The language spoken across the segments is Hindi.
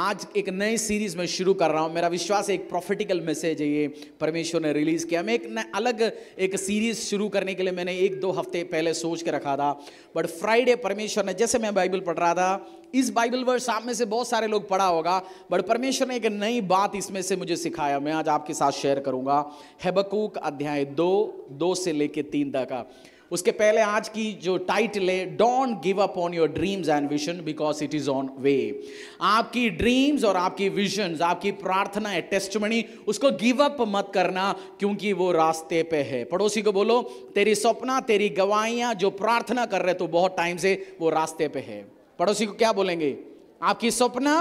आज एक नई सीरीज में शुरू कर रहा हूं। मेरा विश्वास है एक प्रॉफिटिकल मैसेज है, ये परमेश्वर ने रिलीज किया। मैं अलग एक सीरीज शुरू करने के लिए मैंने 1-2 हफ्ते पहले सोच के रखा था, बट फ्राइडे परमेश्वर ने, जैसे मैं बाइबल पढ़ रहा था, इस बाइबल वर्स आप में से बहुत सारे लोग पढ़ा होगा, बट परमेश्वर ने एक नई बात इसमें से मुझे सिखाया। मैं आज आपके साथ शेयर करूंगा। हबक्कूक अध्याय 2 से लेके 3 तक। उसके पहले आज की जो टाइटल है, don't give up on your dreams and vision because it is on way. आपकी ड्रीम्स और आपकी विजन्स, आपकी प्रार्थना है, टेस्टिमनी, उसको गिव अप मत करना क्योंकि वो रास्ते पे है। पड़ोसी को बोलो, तेरी सपना, तेरी गवाहियां जो प्रार्थना कर रहे तो बहुत टाइम से, वो रास्ते पे है। पड़ोसी को क्या बोलेंगे? आपकी सपना,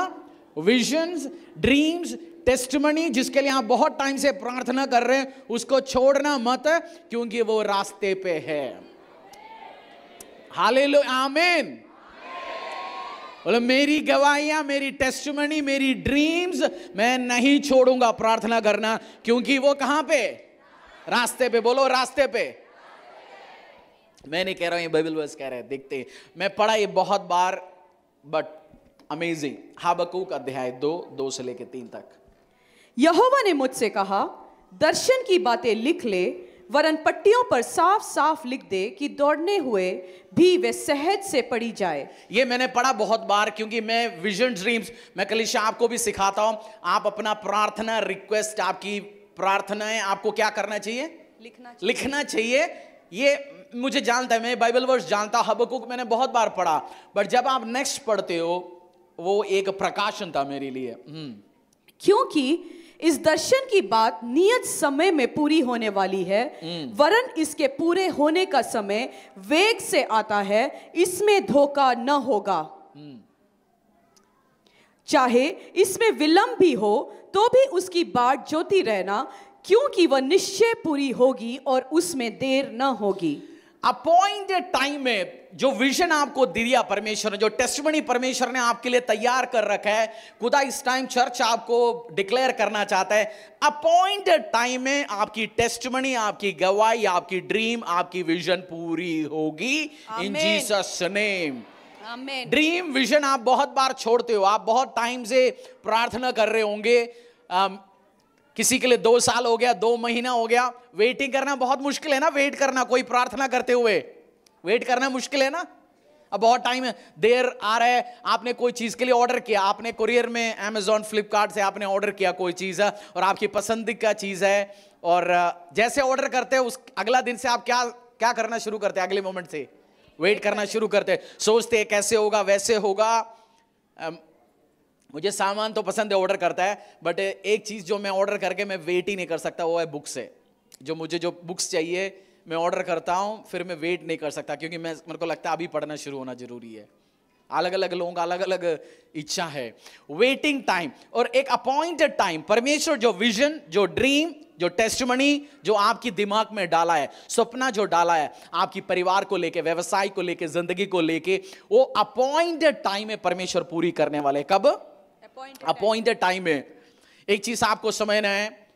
विजन्स, ड्रीम्स, टेस्टिमनी जिसके लिए आप बहुत टाइम से प्रार्थना कर रहे हैं, उसको छोड़ना मत क्योंकि वो रास्ते पे है। हालेलुया, आमीन। बोलो, मेरी गवाहियां, मेरी टेस्टिमनी, मेरी ड्रीम्स मैं नहीं छोड़ूंगा प्रार्थना करना क्योंकि वो कहां पे? रास्ते पे। बोलो, रास्ते पे। मैं नहीं कह रहा हूं, ये बाइबल वर्स कह रहे हैं। देखते हैं, मैं पढ़ा ये बहुत बार, बट अमेजिंग। हबक्कूक अध्याय 2 से लेके 3 तक। यहोवा ने मुझसे कहा, दर्शन की बातें लिख ले, वरन पट्टियों पर साफ साफ लिख दे कि दौड़ने हुए भी वे सहज से पढ़ी जाए। ये मैंने पढ़ा बहुत बार क्योंकि मैं विजन ड्रीम्स, मैं कलीसिया आपको भी सिखाता हूं। आप अपना प्रार्थना रिक्वेस्ट, आपकी प्रार्थनाएं आपको क्या करना चाहिए? लिखना चाहिए। ये मुझे जानता है, मैं बाइबल वर्स जानता हूं। हबक्कूक मैंने बहुत बार पढ़ा, बट जब आप नेक्स्ट पढ़ते हो, वो एक प्रकाशन था मेरे लिए। क्योंकि इस दर्शन की बात नियत समय में पूरी होने वाली है, वरन इसके पूरे होने का समय वेग से आता है, इसमें धोखा न होगा। चाहे इसमें विलंब भी हो तो भी उसकी बाट जोती रहना, क्योंकि वह निश्चय पूरी होगी और उसमें देर न होगी। अपॉइंटेड टाइम में जो विजन आपको दिया परमेश्वर ने, जो टेस्टिमनी परमेश्वर ने आपके लिए तैयार कर रखा है, खुदा इस टाइम चर्च आपको डिक्लेयर करना चाहता है। अपॉइंटेड टाइम में आपकी टेस्टिमनी, आपकी गवाही, आपकी ड्रीम, आपकी विजन पूरी होगी इन जीसस नेम। ड्रीम, विजन आप बहुत बार छोड़ते हो। आप बहुत टाइम से प्रार्थना कर रहे होंगे, किसी के लिए 2 साल हो गया, 2 महीना हो गया। वेटिंग करना बहुत मुश्किल है ना? वेट करना, कोई प्रार्थना करते हुए वेट करना मुश्किल है ना? अब बहुत टाइम है, देर आ रहा है। आपने कोई चीज के लिए ऑर्डर किया, आपने कुरियर में, अमेजॉन, फ्लिपकार्ट से आपने ऑर्डर किया कोई चीज है और आपकी पसंद का चीज है, और जैसे ऑर्डर करते हैं उस अगला दिन से आप क्या करना शुरू करते हैं? अगले मोमेंट से वेट करना शुरू करते हैं, सोचते हैं कैसे होगा, वैसे होगा। मुझे सामान तो पसंद है, ऑर्डर करता है, बट एक चीज जो मैं ऑर्डर करके मैं वेट ही नहीं कर सकता, वो है बुक्स है। जो बुक्स चाहिए मैं ऑर्डर करता हूं, फिर मैं वेट नहीं कर सकता क्योंकि मेरे को लगता है अभी पढ़ना शुरू होना जरूरी है। अलग अलग लोगों का अलग अलग इच्छा है। वेटिंग टाइम और एक अपॉइंटेड टाइम, परमेश्वर जो विजन, जो ड्रीम, जो टेस्टिमनी जो आपकी दिमाग में डाला है, सपना जो डाला है आपकी परिवार को लेके, व्यवसाय को लेके, जिंदगी को लेके, वो अपॉइंटेड टाइम में परमेश्वर पूरी करने वाले। कब? अपॉइंटेड टाइम में। एक चीज आपको समझना है,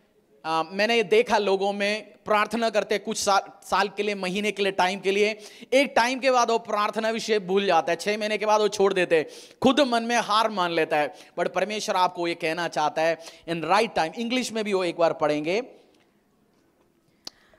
मैंने ये देखा लोगों में, प्रार्थना करते कुछ साल के लिए, महीने के लिए, टाइम के लिए, एक टाइम के बाद वो प्रार्थना विषय भूल जाता है, 6 महीने के बाद वो छोड़ देते हैं, खुद मन में हार मान लेता है। बट परमेश्वर आपको ये कहना चाहता है, इन राइट टाइम, इंग्लिश में भी वो एक बार पढ़ेंगे,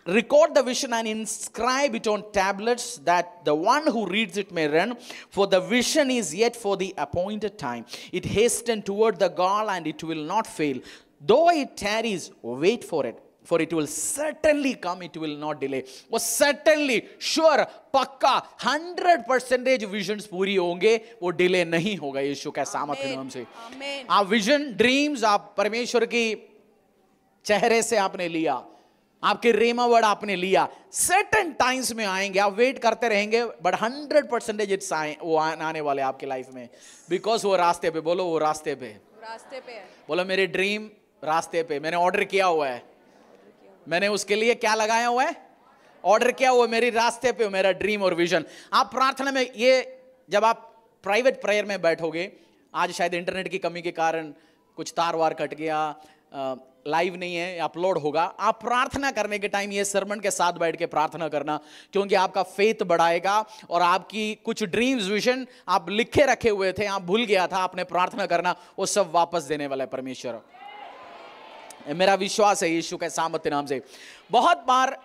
record the vision and inscribe it on tablets that the one who reads it may run, for the vision is yet for the appointed time. It hasten toward the goal and it will not fail. Though it tarries, wait for it, for it will certainly come, it will not delay. वो certainly, sure, पक्का 100% विजन्स पूरी होंगे, वो डिले नहीं होगा यीशु का सामर्थ नाम से। आप विजन, ड्रीम्स आप परमेश्वर की चेहरे से आपने लिया, आपके रेमा वर्ड आपने लिया, सर्टेन टाइम्स में आएंगे, आप वेट करते रहेंगे, बट 100% इट्स वो आने वाले आपके लाइफ में, बिकॉज वो रास्ते पे। बोलो, वो रास्ते पे है। बोलो, मेरे ड्रीम रास्ते पे, मैंने ऑर्डर किया हुआ है, मैंने उसके लिए क्या लगाया हुआ है? ऑर्डर किया हुआ है, मेरी रास्ते पे मेरा ड्रीम और विजन। आप प्रार्थना में, ये जब आप प्राइवेट प्रेयर में बैठोगे, आज शायद इंटरनेट की कमी के कारण कुछ तार वार कट गया, लाइव नहीं है, अपलोड होगा। आप प्रार्थना करने के टाइम ये सरमन के साथ बैठ के प्रार्थना करना, क्योंकि आपका फेथ बढ़ाएगा और आपकी कुछ ड्रीम्स विजन आप लिखे रखे हुए थे, आप भूल गया था, आपने प्रार्थना करना, वो सब वापस देने वाला है परमेश्वर। मेरा विश्वास है यीशु के सामर्थ्य नाम से। बहुत बार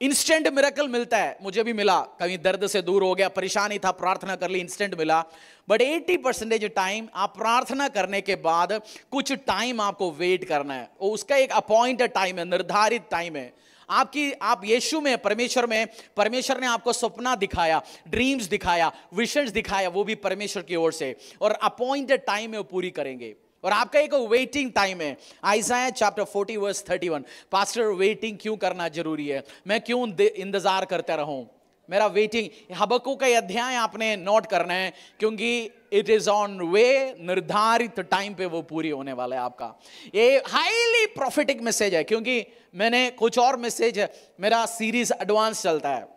इंस्टेंट मिरेकल मिलता है, मुझे भी मिला, कहीं दर्द से दूर हो गया, परेशानी था, प्रार्थना कर ली, इंस्टेंट मिला। बट 80% टाइम आप प्रार्थना करने के बाद कुछ टाइम आपको वेट करना है, उसका एक अपॉइंटेड टाइम है, निर्धारित टाइम है। आप यीशु में, परमेश्वर में, परमेश्वर ने आपको सपना दिखाया, ड्रीम्स दिखाया, विजन्स दिखाया, वो भी परमेश्वर की ओर से, और अपॉइंटेड टाइम में वो पूरी करेंगे। और आपका एक वेटिंग टाइम है। Isaiah chapter 40 verse 31। Pastor, waiting क्यों करना जरूरी है? मैं क्यों इंतजार करता रहूं? मेरा वेटिंग, हबक्कुक का अध्याय आपने नोट करना है, क्योंकि इट इज ऑन वे, निर्धारित टाइम पे वो पूरी होने वाला है आपका। ये हाईली प्रॉफिटिक मैसेज है, क्योंकि मैंने कुछ और मैसेज, मेरा सीरीज एडवांस चलता है,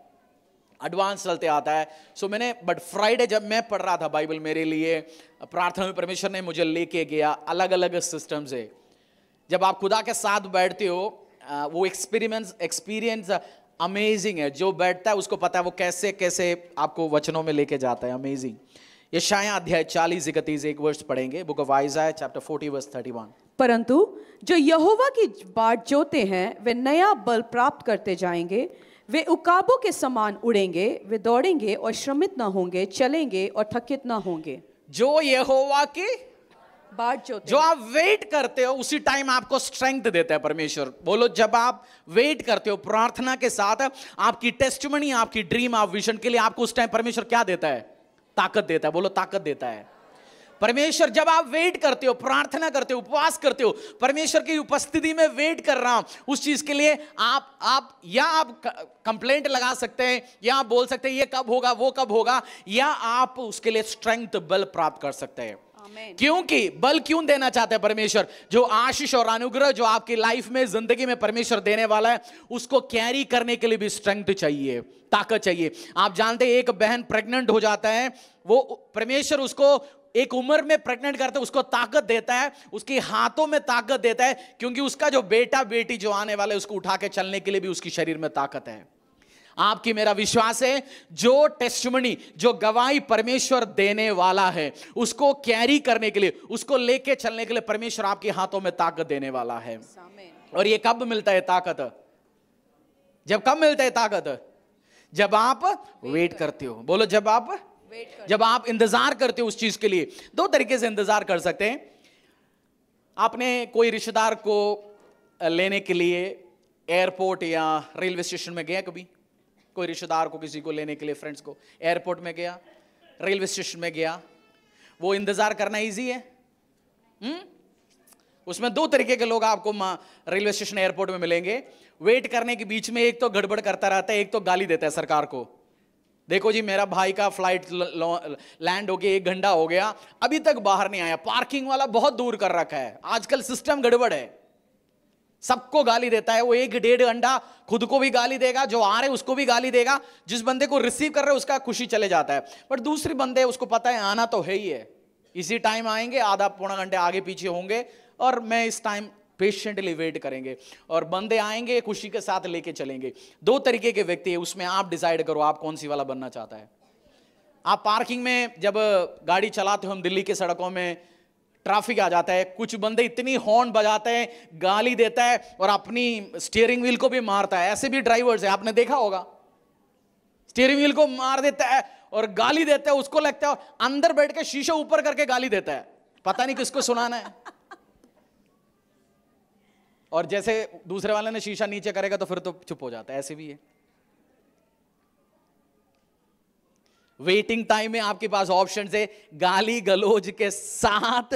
एडवांस चलते आता है। सो मैंने, बट फ्राइडे जब मैं पढ़ रहा था बाइबल, मेरे लिए प्रार्थना में परमेश्वर ने मुझे लेके गया अलग अलग सिस्टम से। जब आप खुदा के साथ बैठते हो, वो एक्सपीरियंस अमेजिंग है। जो बैठता है उसको पता है वो कैसे कैसे आपको वचनों में लेके जाता है। अमेजिंग। यशायाह अध्याय 40-31 एक वर्ष पढ़ेंगे, book of Isaiah chapter 40 verse 31। परंतु जो यहोवा की बाट जोते हैं वे नया बल प्राप्त करते जाएंगे, वे उकाबों के समान उड़ेंगे, वे दौड़ेंगे और श्रमित ना होंगे, चलेंगे और थकित ना होंगे। जो यहोवा की बाट जोते, जो आप वेट करते हो, उसी टाइम आपको स्ट्रेंथ देता है परमेश्वर। बोलो, जब आप वेट करते हो प्रार्थना के साथ, आपकी टेस्टिमनी, आपकी ड्रीम, आप विजन के लिए आपको उस टाइम परमेश्वर क्या देता है? ताकत देता है। बोलो, ताकत देता है परमेश्वर। जब आप वेट करते हो, प्रार्थना करते हो, उपवास करते हो, परमेश्वर की उपस्थिति में वेट कर रहा हूं उस चीज के लिए, आप कंप्लेंट लगा सकते हैं, या आप बोल सकते हैं ये कब होगा, वो कब होगा, या आप उसके लिए स्ट्रेंथ, बल प्राप्त कर सकते हैं। क्योंकि बल क्यों देना चाहते हैं परमेश्वर? जो आशीष और अनुग्रह जो आपकी लाइफ में, जिंदगी में परमेश्वर देने वाला है, उसको कैरी करने के लिए भी स्ट्रेंथ चाहिए, ताकत चाहिए। आप जानते हैं, एक बहन प्रेग्नेंट हो जाता है, वो परमेश्वर उसको एक उम्र में प्रेग्नेंट करते, उसको ताकत देता है, उसके हाथों में ताकत देता है, क्योंकि उसका जो बेटा बेटी जो आने वाले, उसको उठा के चलने के लिए भी उसकी शरीर में ताकत है। आपकी, मेरा विश्वास है, जो टेस्टिमनी, जो गवाही परमेश्वर देने वाला है, उसको कैरी करने के लिए, उसको लेके चलने के लिए परमेश्वर आपके हाथों में ताकत देने वाला है। और ये कब मिलता है ताकत? कब मिलता है ताकत? जब आप वेट करते हो। बोलो, जब आप इंतजार करते हो उस चीज के लिए। दो तरीके से इंतजार कर सकते हैं। आपने कोई रिश्तेदार को लेने के लिए एयरपोर्ट या रेलवे स्टेशन में गया कभी? कोई रिश्तेदार को, किसी को लेने के लिए, फ्रेंड्स को, एयरपोर्ट में गया, रेलवे स्टेशन में गया, वो इंतजार करना इजी है? उसमें दो तरीके के लोग आपको रेलवे स्टेशन, एयरपोर्ट में मिलेंगे। वेट करने के बीच में एक तो गड़बड़ करता रहता है, एक तो गाली देता है सरकार को। देखो जी, मेरा भाई का फ्लाइट लैंड हो गया, 1 घंटा हो गया, अभी तक बाहर नहीं आया, पार्किंग वाला बहुत दूर कर रखा है। आजकल सिस्टम गड़बड़ है, सबको गाली देता है। वो 1-1.5 घंटा खुद को भी गाली देगा, जो आ रहे उसको भी गाली देगा, जिस बंदे को रिसीव कर रहे उसका खुशी चले जाता है। बट दूसरे बंदे, उसको पता है आना तो है ही है, इसी टाइम आएंगे, आधा पौना घंटे आगे पीछे होंगे, और मैं इस टाइम पेशेंटली वेट करेंगे, और बंदे आएंगे खुशी के साथ लेके चलेंगे। दो तरीके के व्यक्ति है, उसमें आप डिसाइड करो आप कौन सी वाला बनना चाहता है। आप पार्किंग में जब गाड़ी चलाते हो, हम दिल्ली के सड़कों में ट्रैफिक आ जाता है, कुछ बंदे इतनी हॉर्न बजाते हैं, गाली देता है, और अपनी स्टीयरिंग व्हील को भी मारता है। ऐसे भी ड्राइवर्स है, आपने देखा होगा, स्टीयरिंग व्हील को मार देता है और गाली देता है, उसको लगता है, और अंदर बैठ के शीशे ऊपर करके गाली देता है, पता नहीं किसको सुनाना है। और जैसे दूसरे वाले ने शीशा नीचे करेगा तो फिर तो चुप हो जाता है। ऐसे भी है। वेटिंग टाइम में आपके पास ऑप्शन है, गाली गलौज के साथ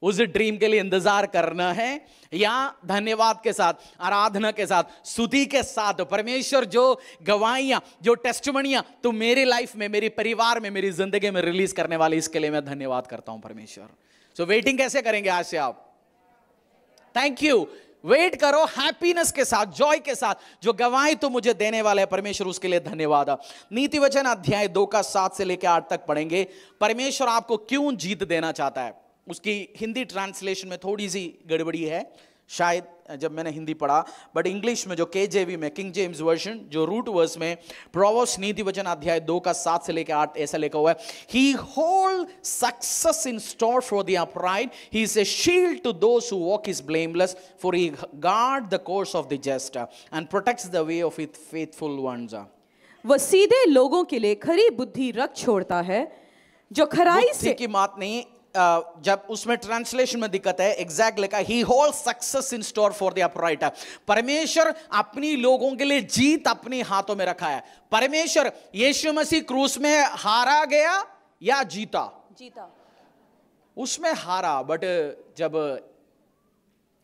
उस ड्रीम के लिए इंतजार करना है, या धन्यवाद के साथ, आराधना के साथ, स्तुति के साथ। परमेश्वर जो गवाहियां, जो टेस्टिमनियां तो मेरी लाइफ में, मेरे परिवार में, मेरी जिंदगी में रिलीज करने वाले, इसके लिए मैं धन्यवाद करता हूं परमेश्वर। सो वेटिंग कैसे करेंगे आज से आप? Thank you. वेट करो हैप्पीनेस के साथ, जॉय के साथ। जो गवाही तो मुझे देने वाला है परमेश्वर, उसके लिए धन्यवाद। नीति वचन अध्याय 2 का 7 से लेकर 8 तक पढ़ेंगे। परमेश्वर आपको क्यों जीत देना चाहता है, उसकी हिंदी ट्रांसलेशन में थोड़ी सी गड़बड़ी है, शायद जब मैंने हिंदी पढ़ा, बट इंग्लिश में जो KJV में, किंग जेम्स वर्जन, जो रूट वर्स में प्रोवर्ब्स नीति वचन अध्याय 2 का 7 से लेकर 8 ऐसा लिखा हुआ है, he hold success in store for the upright, he is a shield to those who walk is blameless, for he guard the course of the just and protects the way of it faithful ones. वह सीधे लोगों के लिए खरी बुद्धि रख छोड़ता है, जो खराई से की बात नहीं, जब उसमें ट्रांसलेशन में दिक्कत है, एग्जैक्ट लिखा he hold success in store for the upright. परमेश्वर अपनी लोगों के लिए जीत अपने हाथों में रखा है। परमेश्वर यीशु मसीह क्रूस में हारा गया या जीता? जीता। उसमें हारा, बट जब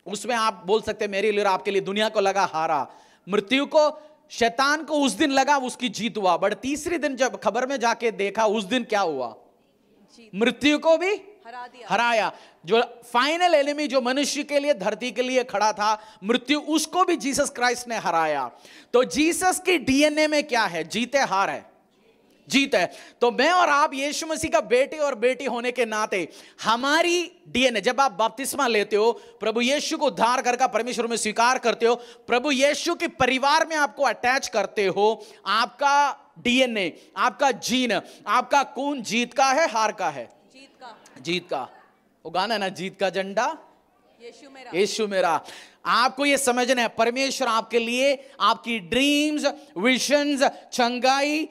उसमें आप बोल सकते मेरे लिए, आपके लिए, दुनिया को लगा हारा, मृत्यु को, शैतान को उस दिन लगा उसकी जीत हुआ, बट तीसरे दिन जब खबर में जाके देखा उस दिन क्या हुआ? मृत्यु को भी हराया। जो फाइनल एनिमी, जो मनुष्य के लिए, धरती के लिए खड़ा था, मृत्यु, उसको भी जीसस क्राइस्ट ने हराया। तो जीसस की डीएनए में क्या है? जीते हार है, जीत है। तो मैं और आप यीशु मसीह का बेटे और बेटी होने के नाते हमारी डीएनए, जब आप बपतिस्मा लेते हो, प्रभु यीशु को उद्धार करके परमेश्वर में स्वीकार करते हो, प्रभु यीशु के परिवार में आपको अटैच करते हो, आपका डीएनए, आपका जीन, आपका खून जीत का है हार का है? जीत का। जीत का। वो गाना है ना, जीत का झंडा यीशु मेरा, यीशु मेरा। आपको ये समझना है, परमेश्वर आपके लिए आपकी ड्रीम्स, विजन्स, चंगाई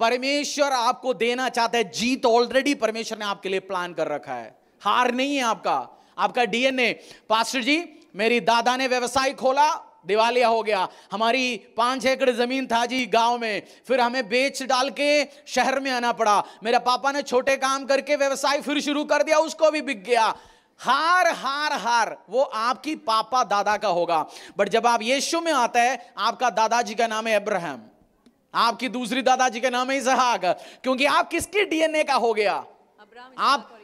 परमेश्वर आपको देना चाहता है। जीत ऑलरेडी परमेश्वर ने आपके लिए प्लान कर रखा है, हार नहीं है आपका डीएनए। पास्टर जी, मेरी दादा ने व्यवसाय खोला, दिवालिया हो गया। हमारी 5 एकड़ जमीन था जी गांव में, फिर हमें बेच डाल के शहर में आना पड़ा। मेरे पापा ने छोटे काम करके व्यवसाय फिर शुरू कर दिया, उसको भी बिक गया। हार हार हार वो आपकी पापा दादा का होगा, बट जब आप यीशु में आता है, आपका दादाजी का नाम है अब्राहम, आपकी दूसरी दादाजी का नाम है इसहाक, क्योंकि आप किसकी डीएनए का हो गया? आप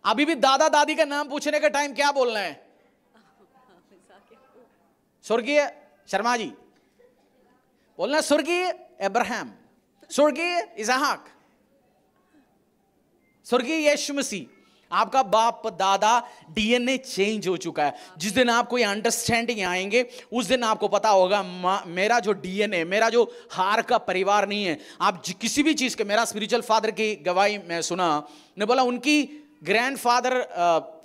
अभी भी दादा दादी का नाम पूछने का टाइम क्या बोलना है? स्वर्गीय शर्मा जी बोलना, स्वर्गीय अब्राहम, स्वर्गीय इसहाक, स्वर्गीय यीशु मसीह। आपका बाप दादा डीएनए चेंज हो चुका है। जिस दिन आपको ये अंडरस्टैंडिंग आएंगे, उस दिन आपको पता होगा मेरा जो डीएनए, मेरा जो हार का परिवार नहीं है। आप किसी भी चीज के, मेरा स्पिरिचुअल फादर की गवाही मैं सुना, ने बोला उनकी ग्रैंडफादर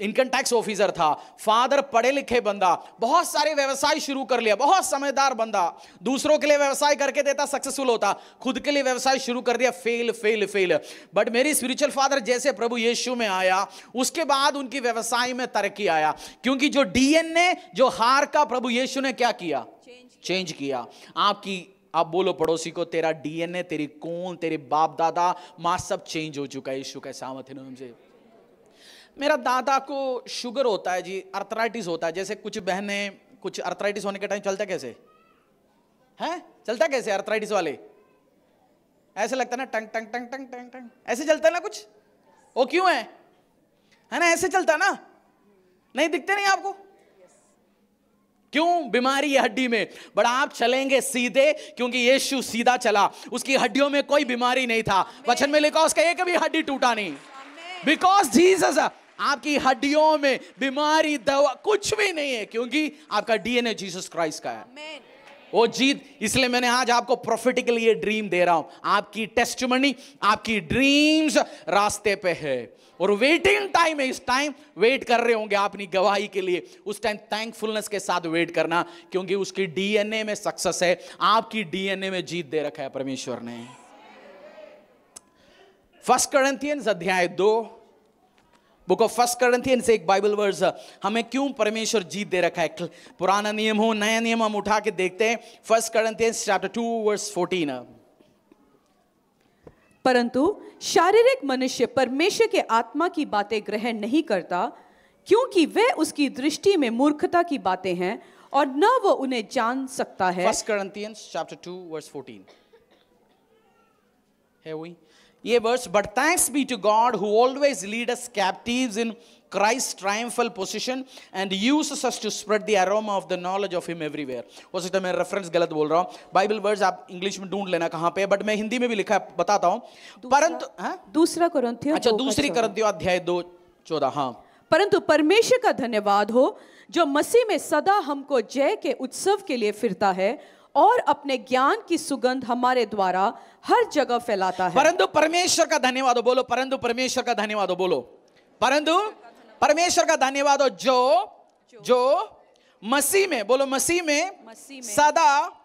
इनकम टैक्स ऑफिसर था, फादर पढ़े लिखे बंदा, बहुत सारे व्यवसाय शुरू कर लिया, बहुत समझदार बंदा, दूसरों के लिए व्यवसाय करके देता, सक्सेसफुल होता, खुद के लिए व्यवसाय शुरू कर दिया, फेल फेल फेल। बट मेरी स्पिरिचुअल फादर जैसे प्रभु यीशु में आया, उसके बाद उनकी व्यवसाय में तरक्की आया, क्योंकि जो डीएनए, जो हार का, प्रभु यीशु ने क्या किया? चेंज किया। आप बोलो पड़ोसी को, तेरा डीएनए, तेरी कौन, तेरे बाप दादा माँ सब चेंज हो चुका है यीशु के सामर्थ्य नाम से। मेरा दादा को शुगर होता है जी, अर्थराइटिस होता है। जैसे कुछ बहनें, कुछ अर्थराइटिस होने के टाइम चलता कैसे है? चलता कैसे अर्थराइटिस वाले? ऐसे लगता है ना, टंग टंग टंग टंग टंग टंग, ऐसे चलता है ना कुछ। वो क्यों है ना? ऐसे चलता ना, नहीं दिखते नहीं आपको? क्यों? बीमारी है हड्डी में। बट आप चलेंगे सीधे, क्योंकि यीशु सीधा चला, उसकी हड्डियों में कोई बीमारी नहीं था। वचन में लिखा उसका एक भी हड्डी टूटा नहीं, बिकॉज जीसस। आपकी हड्डियों में बीमारी, दवा कुछ भी नहीं है, क्योंकि आपका डीएनए जीसस क्राइस्ट का है। वो जीत। इसलिए मैंने आज आपको प्रोफेटिकली ये ड्रीम दे रहा हूं। आपकी टेस्टिमनी, आपकी ड्रीम्स रास्ते पे है, और वेटिंग टाइम है। इस टाइम वेट कर रहे होंगे अपनी गवाही के लिए, उस टाइम थैंकफुलनेस के साथ वेट करना, क्योंकि उसकी डीएनए में सक्सेस है, आपकी डीएनए में जीत दे रखा है परमेश्वर ने। 1 कोरिन्थियंस अध्याय 2, बुक ऑफ 1 कोरिन्थियंस एक बाइबल वर्स, हमें क्यों परमेश्वर जीत दे रखा है। पुराना नियम हो, नया नियम, हम उठा के देखते हैं। 1 कोरिन्थियंस चैप्टर 2 वर्स 14। परंतु शारीरिक मनुष्य परमेश्वर के आत्मा की बातें ग्रहण नहीं करता, क्योंकि वे उसकी दृष्टि में मूर्खता की बातें हैं, और न वो उन्हें जान सकता है। 1 कोरिन्थियंस चैप्टर 2 वर्स 14 है वही ये verse. But thanks be to God who always lead us captives in Christ's triumphal position and uses us to spread the aroma of the knowledge of him everywhere। हो सकता है मैं रेफरेंस गलत बोल रहा हूँ, बाइबल वर्ड्स आप इंग्लिश में ढूंढ लेना कहाँ पे, बट मैं हिंदी में भी लिखा बताता हूँ। परंतु दूसरा कोरिन्थियों, अच्छा, दूसरी कोरिन्थियों अध्याय 2:14। हाँ, परंतु परमेश्वर का धन्यवाद हो जो मसीह में सदा हमको जय के उत्सव के लिए फिरता है और अपने ज्ञान की सुगंध हमारे द्वारा हर जगह फैलाता है। परंतु परमेश्वर का धन्यवाद हो, बोलो परंतु परमेश्वर का धन्यवाद हो, बोलो परंतु परमेश्वर का धन्यवाद हो जो मसीह में, बोलो मसीह में सदा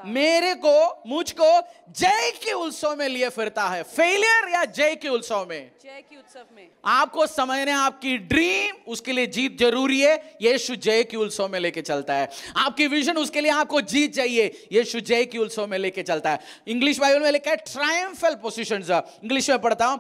मेरे को मुझको जय के उत्सव में लिए फिरता है। फेलियर या जय के उत्सव में? जय के उत्सव में। आपको समझने, आपकी ड्रीम, उसके लिए जीत जरूरी है, यीशु जय के उत्सव में लेके चलता है। आपकी विजन, उसके लिए आपको जीत चाहिए, यीशु जय के उत्सव में लेके चलता है। इंग्लिश बाइबल में लिखा है ट्रायम्फल पोजीशंस। इंग्लिश में पढ़ता हूं,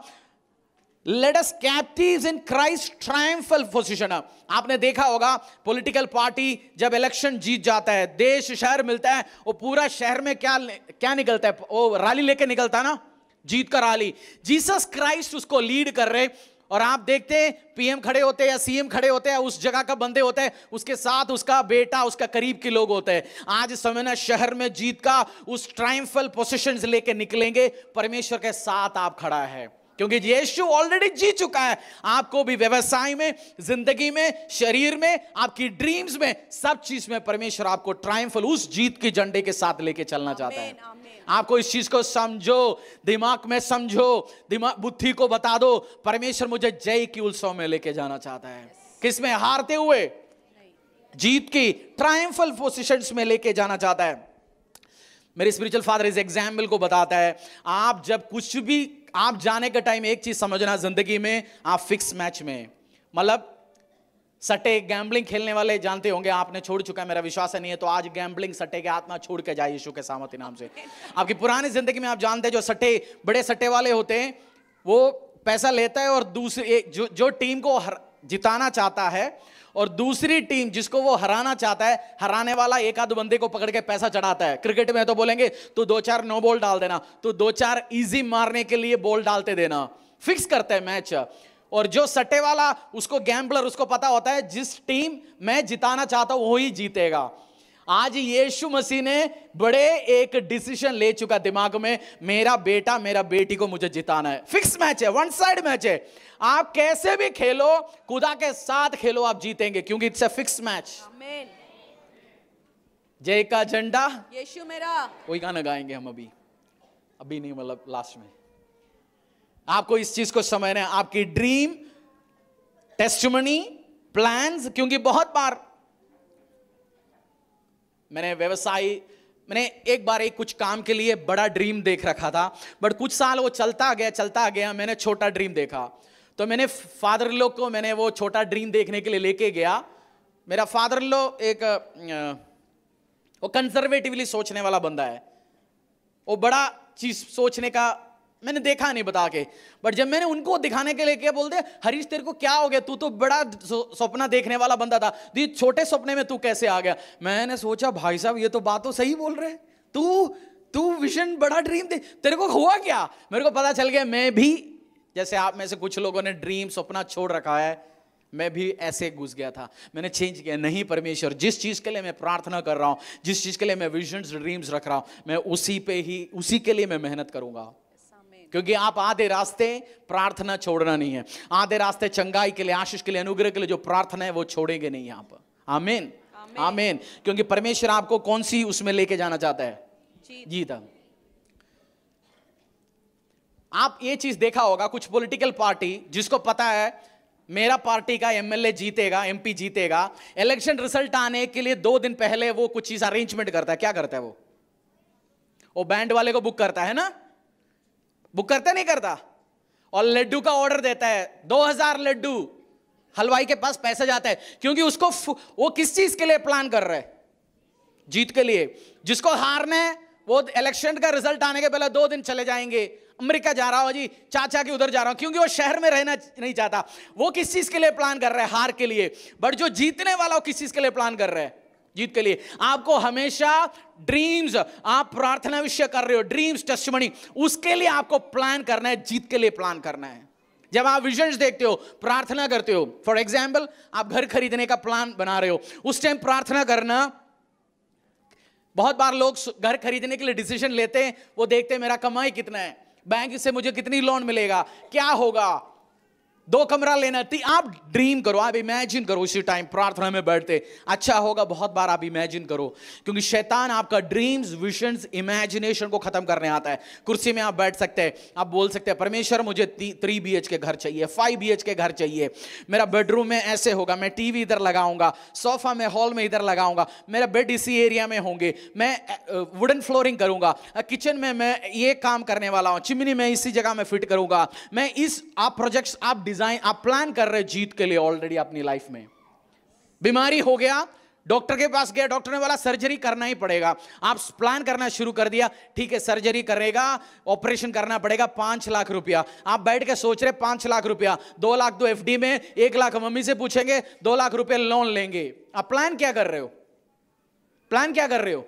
let us captives in Christ triumphal position. आपने देखा होगा पॉलिटिकल पार्टी जब इलेक्शन जीत जाता है, देश शहर मिलता है, वो पूरा शहर में क्या निकलता है, वो रैली लेके निकलता है ना, जीत का रैली। जीसस क्राइस्ट उसको लीड कर रहे, और आप देखते हैं पीएम खड़े होते हैं या सीएम खड़े होते हैं, उस जगह का बंदे होते हैं, उसके साथ उसका बेटा, उसका करीब के लोग होते हैं। आज समय ना शहर में जीत का उस ट्रायम्फल पोजीशंस लेके निकलेंगे, परमेश्वर के साथ आप खड़ा है, क्योंकि यीशु ऑलरेडी जीत चुका है। आपको भी व्यवसाय में, जिंदगी में, शरीर में, आपकी ड्रीम्स में, सब चीज में परमेश्वर आपको ट्रायम्फल उस जीत के झंडे के साथ लेके चलना चाहता है। आपको इस चीज को समझो, दिमाग में समझो, दिमाग बुद्धि को बता दो, परमेश्वर मुझे जय की उत्सव में लेके जाना चाहता है। किसमें? हारते हुए जीत की ट्रायम्फल पोजीशंस में लेके जाना चाहता है। मेरे स्पिरिचुअल फादर इस एग्जाम्पल को बताता है, आप जब कुछ भी आप जाने का टाइम, एक चीज समझना जिंदगी में, आप फिक्स मैच में, मतलब सट्टे गैम्बलिंग खेलने वाले जानते होंगे, आपने छोड़ चुका है, मेरा विश्वास नहीं है तो आज गैम्बलिंग सट्टे के आत्मा छोड़ के जाए यीशु के सामर्थ्य नाम से। आपकी पुरानी जिंदगी में आप जानते हैं जो सट्टे, बड़े सट्टे वाले होते हैं, वो पैसा लेता है और दूसरी जो टीम को जिताना चाहता है और दूसरी टीम जिसको वो हराना चाहता है, हराने वाला एक आध बंदे को पकड़ के पैसा चढ़ाता है। क्रिकेट में तो बोलेंगे तू 2-4 नो बॉल डाल देना, तू 2-4 इजी मारने के लिए बॉल डालते देना, फिक्स करता है मैच। और जो सट्टे वाला, उसको गैम्बलर, उसको पता होता है जिस टीम मैं जिताना चाहता हूं वही जीतेगा। आज यीशु मसीह ने बड़े एक डिसीजन ले चुका दिमाग में, मेरा बेटा, मेरा बेटी को मुझे जिताना है। फिक्स मैच है, वन साइड मैच है। आप कैसे भी खेलो, खुदा के साथ खेलो, आप जीतेंगे, क्योंकि इट्स अ फिक्स मैच। आमीन। जय का झंडा यीशु मेरा, वही गाना गाएंगे हम अभी नहीं, मतलब लास्ट में। आपको इस चीज को समझना है, आपकी ड्रीम, टेस्टिमनी, प्लान्स, क्योंकि बहुत बार मैंने एक बार कुछ काम के लिए बड़ा ड्रीम देख रखा था, बट कुछ साल वो चलता गया, मैंने छोटा ड्रीम देखा। तो मैंने फादर इन लॉ को मैंने वो छोटा ड्रीम देखने के लिए लेके गया। मेरा फादर इन लॉ वो कंजर्वेटिवली सोचने वाला बंदा है, वो बड़ा चीज सोचने का मैंने देखा नहीं बता के, बट जब मैंने उनको दिखाने के लिए क्या बोलते, हरीश तेरे को क्या हो गया, तू तो बड़ा सपना देखने वाला बंदा था, दी छोटे सपने में तू कैसे आ गया। मैंने सोचा भाई साहब ये तो बात तो सही बोल रहे, तू विजन बड़ा ड्रीम दे, तेरे को हुआ क्या। मेरे को पता चल गया, मैं भी जैसे आप में से कुछ लोगों ने ड्रीम सपना छोड़ रखा है, मैं भी ऐसे घुस गया था। मैंने चेंज किया, नहीं परमेश्वर जिस चीज के लिए मैं प्रार्थना कर रहा हूं, जिस चीज के लिए मैं विजन्स ड्रीम्स रख रहा हूं, मैं उसी के लिए मैं मेहनत करूंगा। क्योंकि आप आधे रास्ते प्रार्थना छोड़ना नहीं है, आधे रास्ते चंगाई के लिए, आशीष के लिए, अनुग्रह के लिए जो प्रार्थना है वो छोड़ेंगे नहीं आप। आमीन, आमीन। क्योंकि परमेश्वर आपको कौन सी उसमें लेके जाना चाहता है, जीत। आप ये चीज देखा होगा, कुछ पॉलिटिकल पार्टी जिसको पता है मेरा पार्टी का एमएलए जीतेगा, एमपी जीतेगा, इलेक्शन रिजल्ट आने के लिए 2 दिन पहले वो कुछ चीज अरेंजमेंट करता है। क्या करता है वो बैंड वाले को बुक करता है ना, बुक करता नहीं करता, और लड्डू का ऑर्डर देता है, 2000 लड्डू, हलवाई के पास पैसा जाता है, क्योंकि उसको वो किस चीज के लिए प्लान कर रहा है, जीत के लिए। जिसको हारना है वो इलेक्शन का रिजल्ट आने के पहले 2 दिन चले जाएंगे, अमेरिका जा रहा हो जी, चाचा के उधर जा रहा हूं, क्योंकि वो शहर में रहना नहीं चाहता। वो किस चीज के लिए प्लान कर रहा है, हार के लिए। बट जो जीतने वाला वो किस चीज के लिए प्लान कर रहा है, जीत के लिए। आपको हमेशा ड्रीम्स, आप प्रार्थना विषय कर रहे हो, ड्रीम्स टेस्टिमनी, उसके लिए आपको प्लान करना है, जीत के लिए प्लान करना है। जब आप विजन्स देखते हो, प्रार्थना करते हो, फॉर एग्जाम्पल आप घर खरीदने का प्लान बना रहे हो, उस टाइम प्रार्थना करना। बहुत बार लोग घर खरीदने के लिए डिसीजन लेते हैं, वो देखते हैं मेरा कमाई कितना है, बैंक से मुझे कितनी लोन मिलेगा, क्या होगा, 2 कमरा लेना, आप ड्रीम करो, आप इमेजिन करो उसी टाइम प्रार्थना में बैठते। अच्छा होगा बहुत बार आप इमेजिन करो, क्योंकि शैतान आपका ड्रीम्स, विजन्स, इमेजिनेशन को खत्म करने आता है। कुर्सी में आप बैठ सकते हैं, आप बोल सकते हैं परमेश्वर मुझे 3 BHK घर चाहिए, 5 BHK घर चाहिए, मेरा बेडरूम में ऐसे होगा, मैं टीवी इधर लगाऊंगा, सोफा में हॉल में इधर लगाऊंगा, मेरा बेड इसी एरिया में होंगे, मैं वुडन फ्लोरिंग करूंगा, किचन में मैं ये काम करने वाला हूं, चिमनी में इसी जगह में फिट करूंगा, मैं इस आप प्रोजेक्ट्स, आप डिजाइन, आप प्लान कर रहे जीत के लिए ऑलरेडी अपनी लाइफ में। बीमारी हो गया, डॉक्टर के पास गया, डॉक्टर ने बोला सर्जरी करना ही पड़ेगा, आप प्लान करना शुरू कर दिया, ठीक है सर्जरी करेगा, ऑपरेशन करना पड़ेगा, 5 लाख रुपया, आप बैठ के सोच रहे 5 लाख रुपया, 2 लाख तो FD में, 1 लाख मम्मी से पूछेंगे, 2 लाख रुपए लोन लेंगे। आप प्लान क्या कर रहे हो? प्लान क्या कर रहे हो?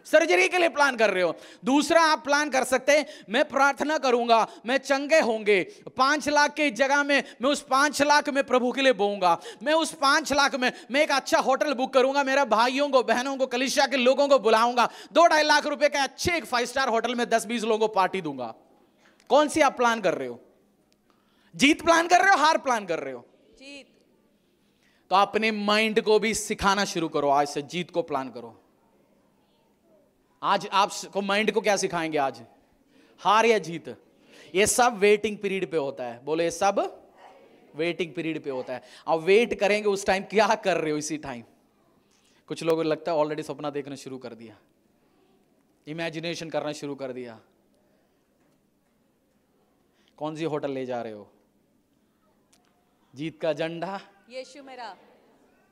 सर्जरी के लिए प्लान कर रहे हो। दूसरा आप प्लान कर सकते हैं, मैं प्रार्थना करूंगा, मैं चंगे होंगे, 5 लाख की जगह में मैं उस 5 लाख में प्रभु के लिए बोऊंगा, मैं उस 5 लाख में मैं एक अच्छा होटल बुक करूंगा, मेरे भाइयों को, बहनों को, कलीसिया के लोगों को बुलाऊंगा, 2-2.5 लाख रुपए के अच्छे एक 5 स्टार होटल में 10-20 लोगों को पार्टी दूंगा। कौन सी आप प्लान कर रहे हो? जीत प्लान कर रहे हो, हार प्लान कर रहे हो? जीत। तो अपने माइंड को भी सिखाना शुरू करो, आज से जीत को प्लान करो। आज आपको माइंड को क्या सिखाएंगे? आज हार या जीत, ये सब वेटिंग पीरियड पे होता है। बोले ये सब वेटिंग पीरियड पे होता है। अब वेट करेंगे उस टाइम क्या कर रहे हो इसी टाइम। कुछ लोगों को लगता है ऑलरेडी सपना देखना शुरू कर दिया, इमेजिनेशन करना शुरू कर दिया। कौन सी होटल ले जा रहे हो? जीत का झंडा, यीशु मेरा।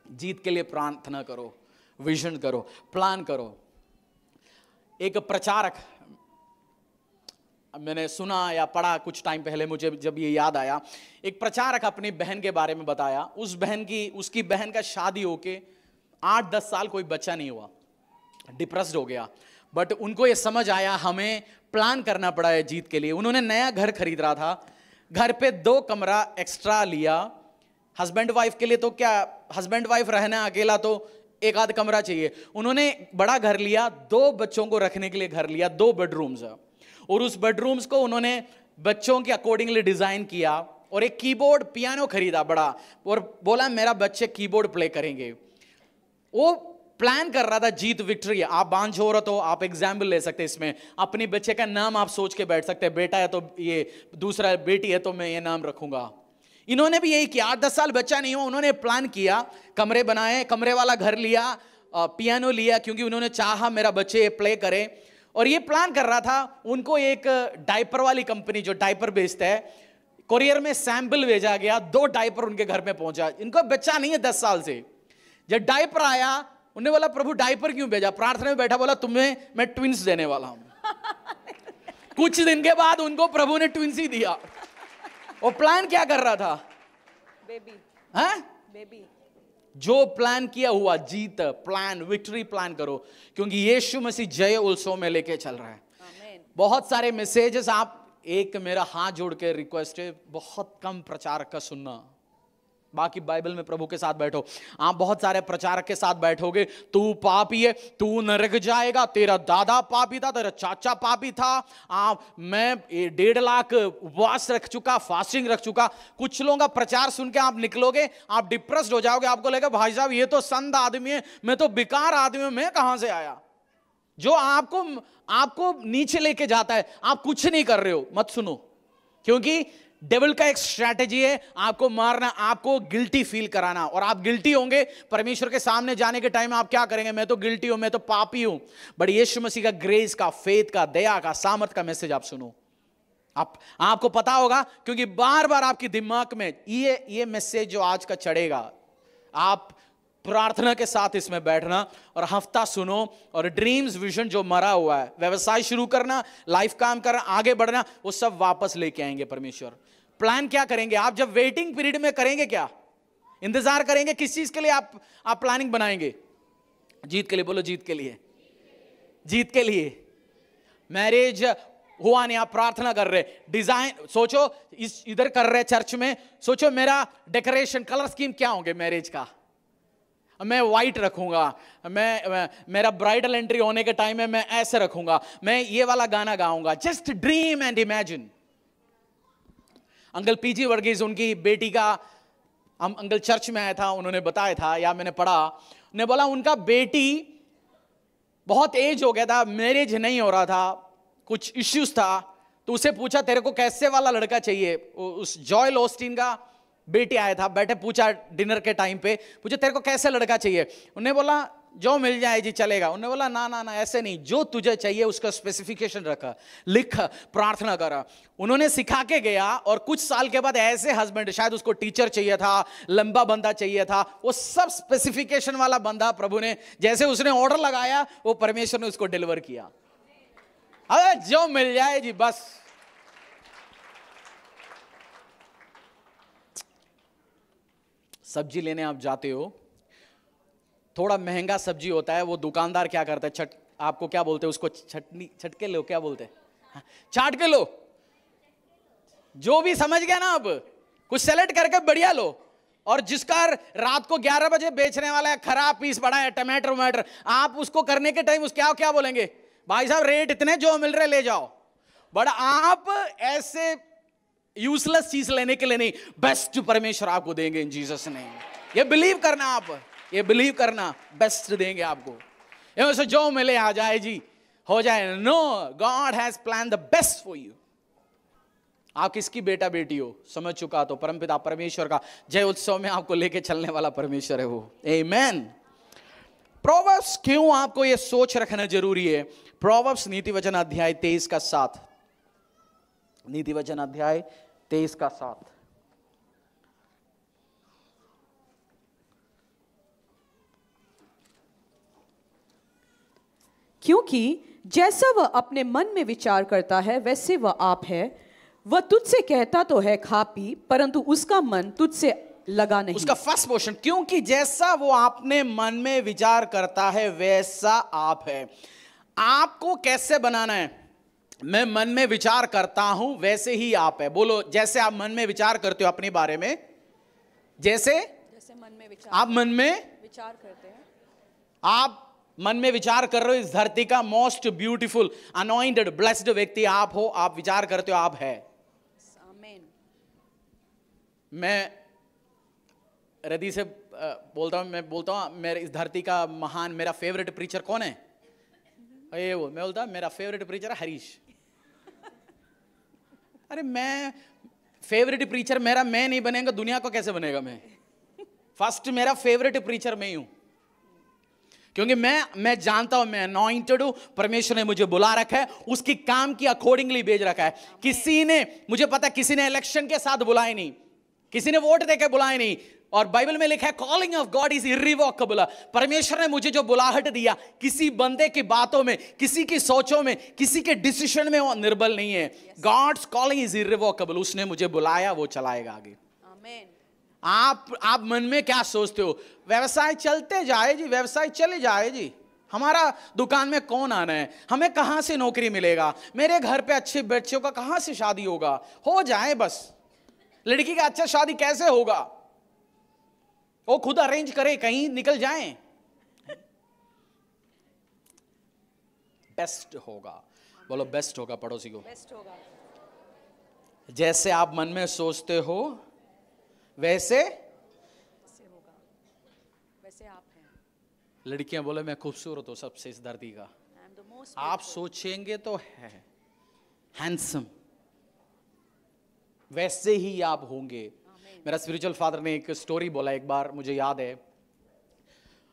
जीत के लिए प्रार्थना करो, विजन करो, प्लान करो। एक प्रचारक, मैंने सुना या पढ़ा कुछ टाइम पहले, मुझे जब ये याद आया, एक प्रचारक अपनी बहन के बारे में बताया। उसकी बहन का शादी होके 8-10 साल कोई बच्चा नहीं हुआ, डिप्रेस्ड हो गया। बट उनको ये समझ आया हमें प्लान करना पड़ा है जीत के लिए। उन्होंने नया घर खरीद रहा था, घर पे 2 कमरा एक्स्ट्रा लिया। हस्बैंड वाइफ के लिए तो क्या, हस्बैंड वाइफ रहना अकेला तो 1 आध कमरा चाहिए। उन्होंने बड़ा घर लिया, 2 बच्चों को रखने के लिए घर लिया, 2 बेडरूम्स, और उस बेडरूम्स को उन्होंने बच्चों के अकॉर्डिंगली डिजाइन किया, और एक कीबोर्ड पियानो खरीदा बड़ा, और बोला मेरा बच्चे कीबोर्ड प्ले करेंगे। वो प्लान कर रहा था जीत, विक्ट्री। आप बांझ हो रहे तो आप एग्जाम्पल ले सकते हैं इसमें, अपने बच्चे का नाम आप सोच के बैठ सकते हैं, बेटा है तो ये, दूसरा बेटी है तो मैं ये नाम रखूंगा। इन्होंने भी यही किया, 8-10 साल बच्चा नहीं हुआ, उन्होंने प्लान किया, कमरे बनाए, कमरे वाला घर लिया, पियानो लिया, क्योंकि उन्होंने चाहा मेरा बच्चे प्ले करे। और ये प्लान कर रहा था। उनको एक डायपर वाली कंपनी जो डायपर बेचता है, कोरियर में सैंपल भेजा गया, 2 डायपर उनके घर में पहुंचा। इनको बच्चा नहीं है 10 साल से। जब डायपर आया, उन्होंने बोला प्रभु डायपर क्यों भेजा? प्रार्थना में बैठा बोला तुम्हें मैं ट्विंस देने वाला हूं। कुछ दिन के बाद उनको प्रभु ने ट्विंस ही दिया। और प्लान क्या कर रहा था? बेबी। हाँ, बेबी। जो प्लान किया हुआ, जीत प्लान, विक्ट्री प्लान करो, क्योंकि यीशु मसीह जय उत्सव में लेके चल रहा है। आमीन। बहुत सारे मैसेजेस, आप, एक मेरा हाथ जोड़ के रिक्वेस्ट है, बहुत कम प्रचारक का सुनना, बाकी बाइबल में प्रभु के साथ बैठो। आप बहुत सारे प्रचारक के साथ बैठोगे, तू पापी है, तू नरक जाएगा, तेरा दादा पापी था, तेरा चाचा पापी था, मैं 1.5 लाख उपवास रख चुका, फास्टिंग रख चुका। कुछ लोगों का प्रचार सुन के आप निकलोगे, आप डिप्रेस्ड हो जाओगे, आपको लगेगा भाई साहब ये तो संत आदमी है, मैं तो बेकार आदमी हूं, मैं कहां से आया? जो आपको नीचे लेके जाता है, आप कुछ नहीं कर रहे हो, मत सुनो। क्योंकि डेविल का एक स्ट्रैटेजी है आपको मारना, आपको गिल्टी फील कराना, और आप गिल्टी होंगे। परमेश्वर के सामने जाने के टाइम आप क्या करेंगे? मैं तो गिल्टी हूं, मैं तो पापी हूं। बट यीशु मसीह का ग्रेस का, फेथ का, दया का, सामर्थ का मैसेज आप सुनो। आपको पता होगा, क्योंकि बार बार आपके दिमाग में ये मैसेज जो आज का चढ़ेगा, आप प्रार्थना के साथ इसमें बैठना और हफ्ता सुनो, और ड्रीम्स, विजन जो मरा हुआ है, व्यवसाय शुरू करना, लाइफ काम करना, आगे बढ़ना, वो सब वापस लेके आएंगे परमेश्वर। प्लान क्या करेंगे आप? जब वेटिंग पीरियड में करेंगे क्या? इंतजार करेंगे। किस चीज के लिए आप प्लानिंग बनाएंगे? जीत के लिए। बोलो जीत के लिए। जीत के लिए। मैरिज हुआ नहीं, आप प्रार्थना कर रहे, डिजाइन सोचो, इधर कर रहे चर्च में, सोचो मेरा डेकोरेशन कलर स्कीम क्या होंगे मैरिज का? मैं व्हाइट रखूंगा, मेरा ब्राइडल एंट्री होने के टाइम में मैं ऐसे रखूंगा, मैं ये वाला गाना गाऊंगा। Just dream and imagine. Uncle PG Varghese, उनकी बेटी का, हम अंकल चर्च में आया था, उन्होंने बताया था या मैंने पढ़ा, उन्होंने बोला उनका बेटी बहुत एज हो गया था, मैरिज नहीं हो रहा था, कुछ इश्यूज था, तो उसे पूछा तेरे को कैसे वाला लड़का चाहिए। उस जॉयल ऑस्टिन का बेटी आया था, बैठे पूछा डिनर के टाइम पे, पूछा तेरे को कैसे लड़का चाहिए। उन्होंने बोला जो मिल जाए जी चलेगा। उन्होंने बोला ना ना ना ऐसे नहीं, जो तुझे चाहिए उसका स्पेसिफिकेशन रखा, लिख, प्रार्थना करा। उन्होंने सिखा के गया और कुछ साल के बाद ऐसे हस्बैंड, शायद उसको टीचर चाहिए था, लंबा बंदा चाहिए था, वो सब स्पेसिफिकेशन वाला बंदा प्रभु ने, जैसे उसने ऑर्डर लगाया वो परमेश्वर ने उसको डिलीवर किया। अरे जो मिल जाए जी बस। सब्जी लेने आप जाते हो, थोड़ा महंगा सब्जी होता है, वो दुकानदार क्या करता है, आपको क्या बोलते हैं उसको, छटनी, छटके लो, क्या बोलते हैं, चाट के लो, जो भी समझ गया ना, अब कुछ सेलेक्ट करके बढ़िया लो। और जिसका रात को 11 बजे बेचने वाला है, खराब पीस पड़ा है, टमाटर वमाटर, आप उसको करने के टाइम उस क्या क्या बोलेंगे, भाई साहब रेट इतने, जो मिल रहे ले जाओ। बट आप ऐसे यूजलेस चीज लेने के लिए नहीं, बेस्ट परमेश्वर आपको देंगे इन जीसस नेम। ये बिलीव करना, आप ये बिलीव करना, बेस्ट देंगे आपको। ये जो मिले आ जाए जी, हो जाए। No, God has plan the best for you. आप किसकी बेटा बेटी हो समझ चुका, तो परमपिता परमेश्वर का जय उत्सव में आपको लेके चलने वाला परमेश्वर है वो। आमेन। प्रोवर्ब्स क्यों आपको ये सोच रखना जरूरी है? प्रोवर्ब्स नीति वचन अध्याय 23 का 7, नीति वचन अध्याय 23 का 7। क्योंकि जैसा वह अपने मन में विचार करता है वैसे वह आप है। वह तुझसे कहता तो है खा पी, परंतु उसका मन तुझसे लगा नहीं। उसका फर्स्ट पोर्शन, क्योंकि जैसा वो अपने मन में विचार करता है वैसा आप है। आपको कैसे बनाना है? मैं मन में विचार करता हूं वैसे ही आप है। बोलो, जैसे आप मन में विचार करते हो अपने बारे में, जैसे मन में विचार, आप मन में विचार करते हैं, आप मन में विचार कर रहे हो इस धरती का मोस्ट ब्यूटीफुल अनॉइंटेड ब्लेस्ड व्यक्ति आप हो। आप विचार करते हो आप है। आमीन। मैं रदी से बोलता हूं, मैं बोलता हूं मेरे इस धरती का महान, मेरा फेवरेट प्रीचर कौन है? ये वो मैं बोलता मेरा फेवरेट प्रीचर है हरीश। अरे मैं फेवरेट प्रीचर मेरा मैं नहीं बनेगा, दुनिया को कैसे बनेगा? मैं फर्स्ट मेरा फेवरेट प्रीचर मैं ही हूं, क्योंकि मैं जानता हूं मैं अनॉइंटेड हूं, परमेश्वर ने मुझे बुला रखा है, उसकी काम की अकॉर्डिंगली भेज रखा है। किसी ने, मुझे पता है किसी ने इलेक्शन के साथ बुलाए नहीं, किसी ने वोट देकर बुलाए नहीं, और बाइबल में लिखा है calling of God is irrevocable. परमेश्वर ने मुझे जो बुलाहट दिया, किसी बंदे की बातों में, किसी की सोचों में, किसी के डिसीजन में वो निर्बल नहीं है। God's calling is irrevocable. उसने मुझे बुलाया, वो चलाएगा आगे। आमीन। आप मन में क्या सोचते हो? व्यवसाय चलते जाए जी, व्यवसाय चले जाए जी, हमारा दुकान में कौन आना है, हमें कहां से नौकरी मिलेगा, मेरे घर पे अच्छे बच्चों का कहां से शादी होगा, हो जाए बस। लड़की का अच्छा शादी कैसे होगा? वो खुद अरेंज करे, कहीं निकल जाए, बेस्ट होगा। बोलो बेस्ट होगा पड़ोसी को। बेस्ट होगा। जैसे आप मन में सोचते हो वैसे होगा, वैसे आप हैं। लड़कियां बोले मैं खूबसूरत हूं सबसे इस धरती का, आप सोचेंगे तो है हैंडसम, वैसे ही आप होंगे। मेरा स्पिरिचुअल फादर ने एक स्टोरी बोला एक बार, मुझे याद है।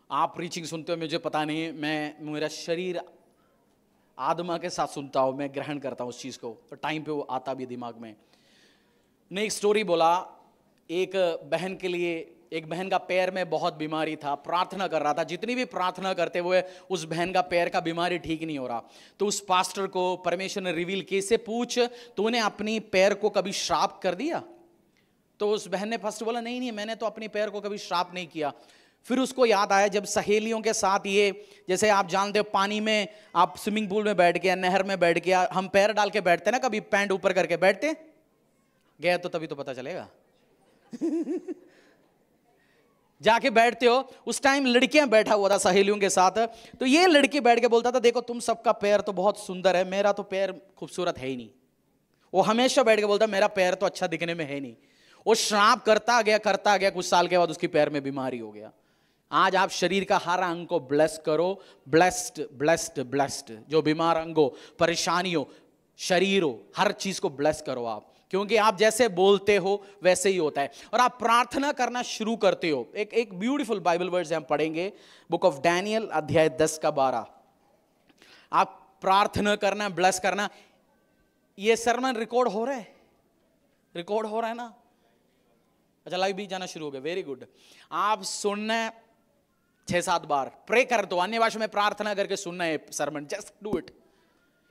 आप प्रीचिंग सुनते हो मुझे पता नहीं, मेरा शरीर आत्मा के साथ सुनता हूं, मैं ग्रहण करता हूं उस चीज को, तो टाइम पे वो आता भी दिमाग में। ने एक स्टोरी बोला, एक बहन के लिए, एक बहन का पैर में बहुत बीमारी था, प्रार्थना कर रहा था, जितनी भी प्रार्थना करते हुए उस बहन का पैर का बीमारी ठीक नहीं हो रहा। तो उस पास्टर को परमेश्वर ने रिवील किया, इससे पूछ तूने अपनी पैर को कभी श्राप कर दिया? तो उस बहन ने फर्स्ट बोला नहीं नहीं, मैंने तो अपने पैर को कभी श्राप नहीं किया। फिर उसको याद आया जब सहेलियों के साथ ये, जैसे आप जानते हो पानी में, आप स्विमिंग पूल में बैठ गया, नहर में बैठ गया, हम पैर डाल के बैठते ना, कभी पैंट ऊपर करके बैठते गए तो तभी तो पता चलेगा। जाके बैठते हो, उस टाइम लड़कियां बैठा हुआ था सहेलियों के साथ, तो ये लड़की बैठ के बोलता था देखो तुम सबका पैर तो बहुत सुंदर है, मेरा तो पैर खूबसूरत है ही नहीं। वो हमेशा बैठ के बोलता मेरा पैर तो अच्छा दिखने में है नहीं। वो श्राप करता गया, कुछ साल के बाद उसकी पैर में बीमारी हो गया। आज आप शरीर का हर अंग को ब्लेस करो, ब्लेस्ड ब्लेस्ड ब्लेस्ड। जो बीमार अंग हो, परेशानी हो, शरीर हो, हर चीज को ब्लेस करो आप, क्योंकि आप जैसे बोलते हो वैसे ही होता है। और आप प्रार्थना करना शुरू करते हो। एक ब्यूटीफुल बाइबल वर्ड्स हम पढ़ेंगे, बुक ऑफ डैनियल अध्याय 10 का 12। आप प्रार्थना करना, ब्लेस करना। ये सरमन रिकॉर्ड हो रहा है, रिकॉर्ड हो रहा है ना? अच्छा, लाइव भी जाना शुरू हो गया, वेरी गुड। आप सुनना 6-7 बार, प्रे कर दो, अन्य भाषा में प्रार्थना करके सुनना है सरमन, जस्ट डू इट।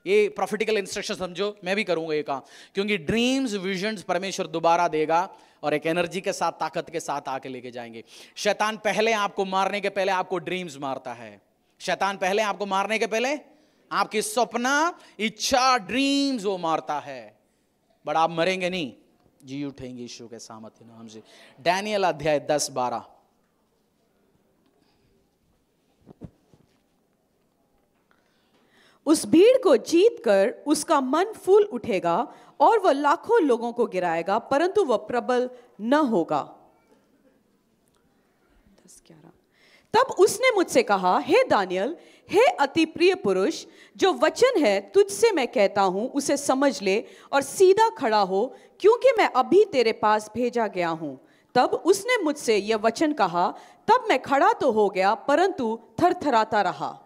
ये प्रॉफिटिकल इंस्ट्रक्शन समझो, मैं भी करूंगा ये काम, क्योंकि ड्रीम्स विजन्स परमेश्वर दोबारा देगा और एक एनर्जी के साथ, ताकत के साथ आके लेके जाएंगे। शैतान पहले आपको मारने के पहले आपको ड्रीम्स मारता है। शैतान पहले आपको मारने के पहले आपकी सपना, इच्छा, ड्रीम्स वो मारता है, बट आप मरेंगे नहीं, जी उठेंगे यीशु के सामर्थ्य नाम से। डैनियल अध्याय 10-12। उस भीड़ को जीतकर उसका मन फूल उठेगा और वह लाखों लोगों को गिराएगा, परंतु वह प्रबल न होगा। 10-11। तब उसने मुझसे कहा, हे दानियल, हे अति प्रिय पुरुष, जो वचन है तुझसे मैं कहता हूं उसे समझ ले और सीधा खड़ा हो, क्योंकि मैं अभी तेरे पास भेजा गया हूं। तब उसने मुझसे यह वचन कहा, तब मैं खड़ा तो हो गया, परंतु थरथराता रहा।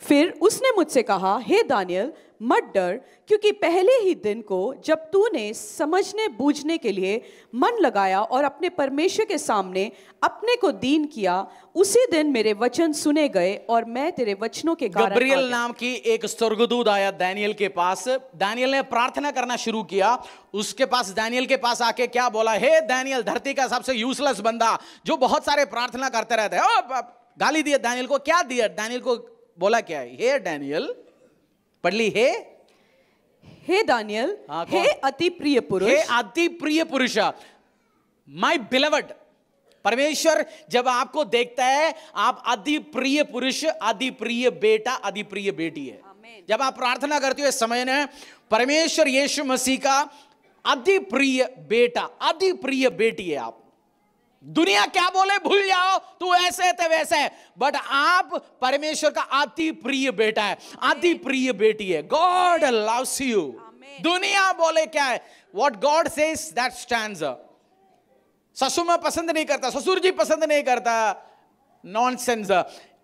फिर उसने मुझसे कहा, हे दानियल, मत डर, क्योंकि पहले ही दिन को जब तूने समझने बूझने के लिए मन लगाया और अपने परमेश्वर के सामने अपने को दीन किया, उसी दिन मेरे वचन सुने गए और मैं तेरे वचनों के कारण गब्रियल नाम की एक स्वर्गदूत आया दानियल के पास। दानियल ने प्रार्थना करना शुरू किया। उसके पास, दानियल के पास आके क्या बोला, हे दानियल, धरती का सबसे यूजलेस बंदा जो बहुत सारे प्रार्थना करते रहते हैं, गाली दिया दानियल को। क्या दिया दानियल को? बोला क्या है? हे दानियल, पढ़ ली, हे दानियल, हे अति प्रिय पुरुष, हे अति प्रिय पुरुष, माय बिलवड। परमेश्वर जब आपको देखता है, आप अति प्रिय पुरुष, अति प्रिय बेटा, अति प्रिय बेटी है। जब आप प्रार्थना करते हो इस समय ने, परमेश्वर यीशु मसीह का अति प्रिय बेटा, अति प्रिय बेटी है आप। दुनिया क्या बोले भूल जाओ, तू ऐसे है वैसे है, बट आप परमेश्वर का अति प्रिय बेटा है, अति प्रिय बेटी है। God loves you. दुनिया बोले क्या है, what God says that stands. ससुर में पसंद नहीं करता, ससुर जी पसंद नहीं करता, नॉनसेंस।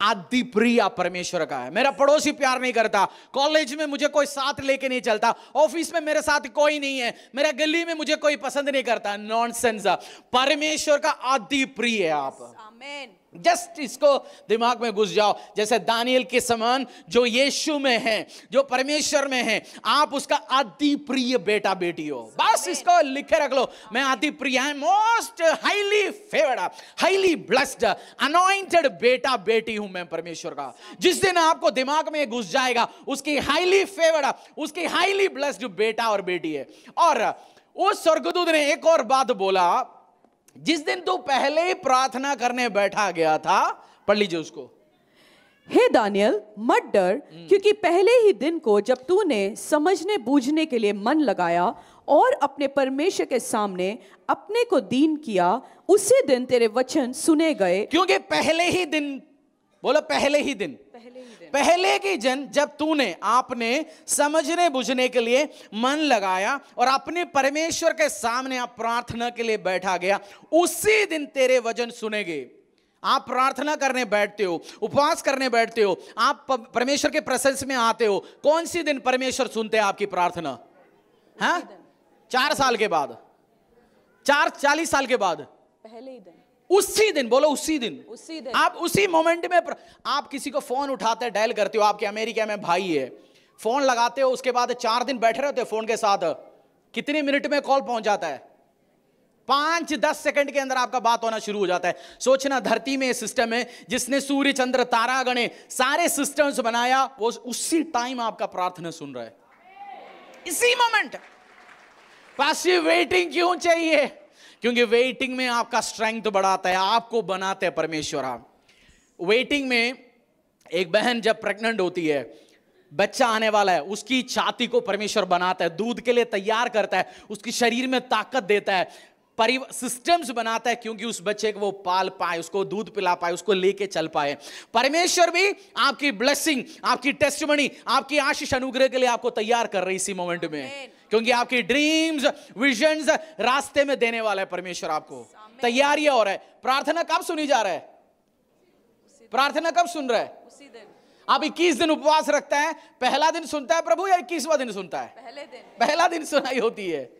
अति प्रिय परमेश्वर का है। मेरा पड़ोसी प्यार नहीं करता, कॉलेज में मुझे कोई साथ लेके नहीं चलता, ऑफिस में मेरे साथ कोई नहीं है, मेरे गली में मुझे कोई पसंद नहीं करता, नॉनसेंस। परमेश्वर का अति प्रिय है आप। आमीन। जस्ट इसको दिमाग में घुस जाओ, जैसे दानियल के समान जो यीशु में है, जो परमेश्वर में है, आप उसका अति प्रिय बेटा बेटी हो। बस इसको लिखे रख लो, मैं अति प्रिय, most highly favoured, highly blessed, anointed बेटा बेटी हूं मैं परमेश्वर का। जिस दिन आपको दिमाग में घुस जाएगा, उसकी हाईली फेवर्ड, उसकी हाईली ब्लेस्ड बेटा और बेटी है। और उस स्वर्गदूत ने एक और बात बोला, जिस दिन तू पहले ही प्रार्थना करने बैठा गया था, पढ़ लीजिए उसको, हे दानियल, मत डर, क्योंकि पहले ही दिन को जब तूने समझने बूझने के लिए मन लगाया और अपने परमेश्वर के सामने अपने को दीन किया, उसी दिन तेरे वचन सुने गए। क्योंकि पहले ही दिन, बोलो पहले ही दिन, पहले की दिन जब तूने, आपने समझने बुझने के लिए मन लगाया और अपने परमेश्वर के सामने आप प्रार्थना के लिए बैठा गया, उसी दिन तेरे वचन सुनेंगे। आप प्रार्थना करने बैठते हो, उपवास करने बैठते हो, आप परमेश्वर के प्रेजेंस में आते हो, कौन सी दिन परमेश्वर सुनते हैं आपकी प्रार्थना? हाँ, 4 साल के बाद, 40 साल के बाद, पहले ही दिन, उसी दिन, बोलो उसी दिन, आप उसी मोमेंट में आप किसी को फोन उठाते हैं, डायल करते हो, आपके अमेरिका में भाई है, फोन लगाते हो, उसके बाद 4 दिन बैठे रहते हो फोन के साथ, कितने मिनट में कॉल पहुंच जाता है? 5-10 सेकंड के अंदर आपका बात होना शुरू हो जाता है। सोचना, धरती में सिस्टम है, जिसने सूर्य चंद्र तारा गणे सारे सिस्टम्स बनाया, वो उसी टाइम आपका प्रार्थना सुन रहा है, इसी मोमेंट। पासिव वेटिंग क्यों चाहिए? क्योंकि वेटिंग में आपका स्ट्रेंथ बढ़ाता है, आपको बनाते हैं परमेश्वर। आप वेटिंग में, एक बहन जब प्रेग्नेंट होती है, बच्चा आने वाला है, उसकी छाती को परमेश्वर बनाता है, दूध के लिए तैयार करता है, उसकी शरीर में ताकत देता है, सिस्टम्स बनाता है, क्योंकि उस बच्चे को वो पाल पाए, उसको दूध पिला पाए, उसको लेके चल पाए। परमेश्वर भी आपकी ब्लेसिंग, आपकी टेस्टिमनी, आपकी आशीष अनुग्रह के लिए आपको तैयार कर रही इसी मोमेंट में, क्योंकि आपकी ड्रीम्स, विजन्स रास्ते में देने वाला है परमेश्वर आपको। तैयारियां हो रहा है। प्रार्थना कब सुनी जा रहा है? प्रार्थना कब सुन रहा है? उसी दिन। आप 21 दिन उपवास रखता है, पहला दिन सुनता है प्रभु या 21वां दिन सुनता है? पहले दिन। पहला दिन सुनाई होती है।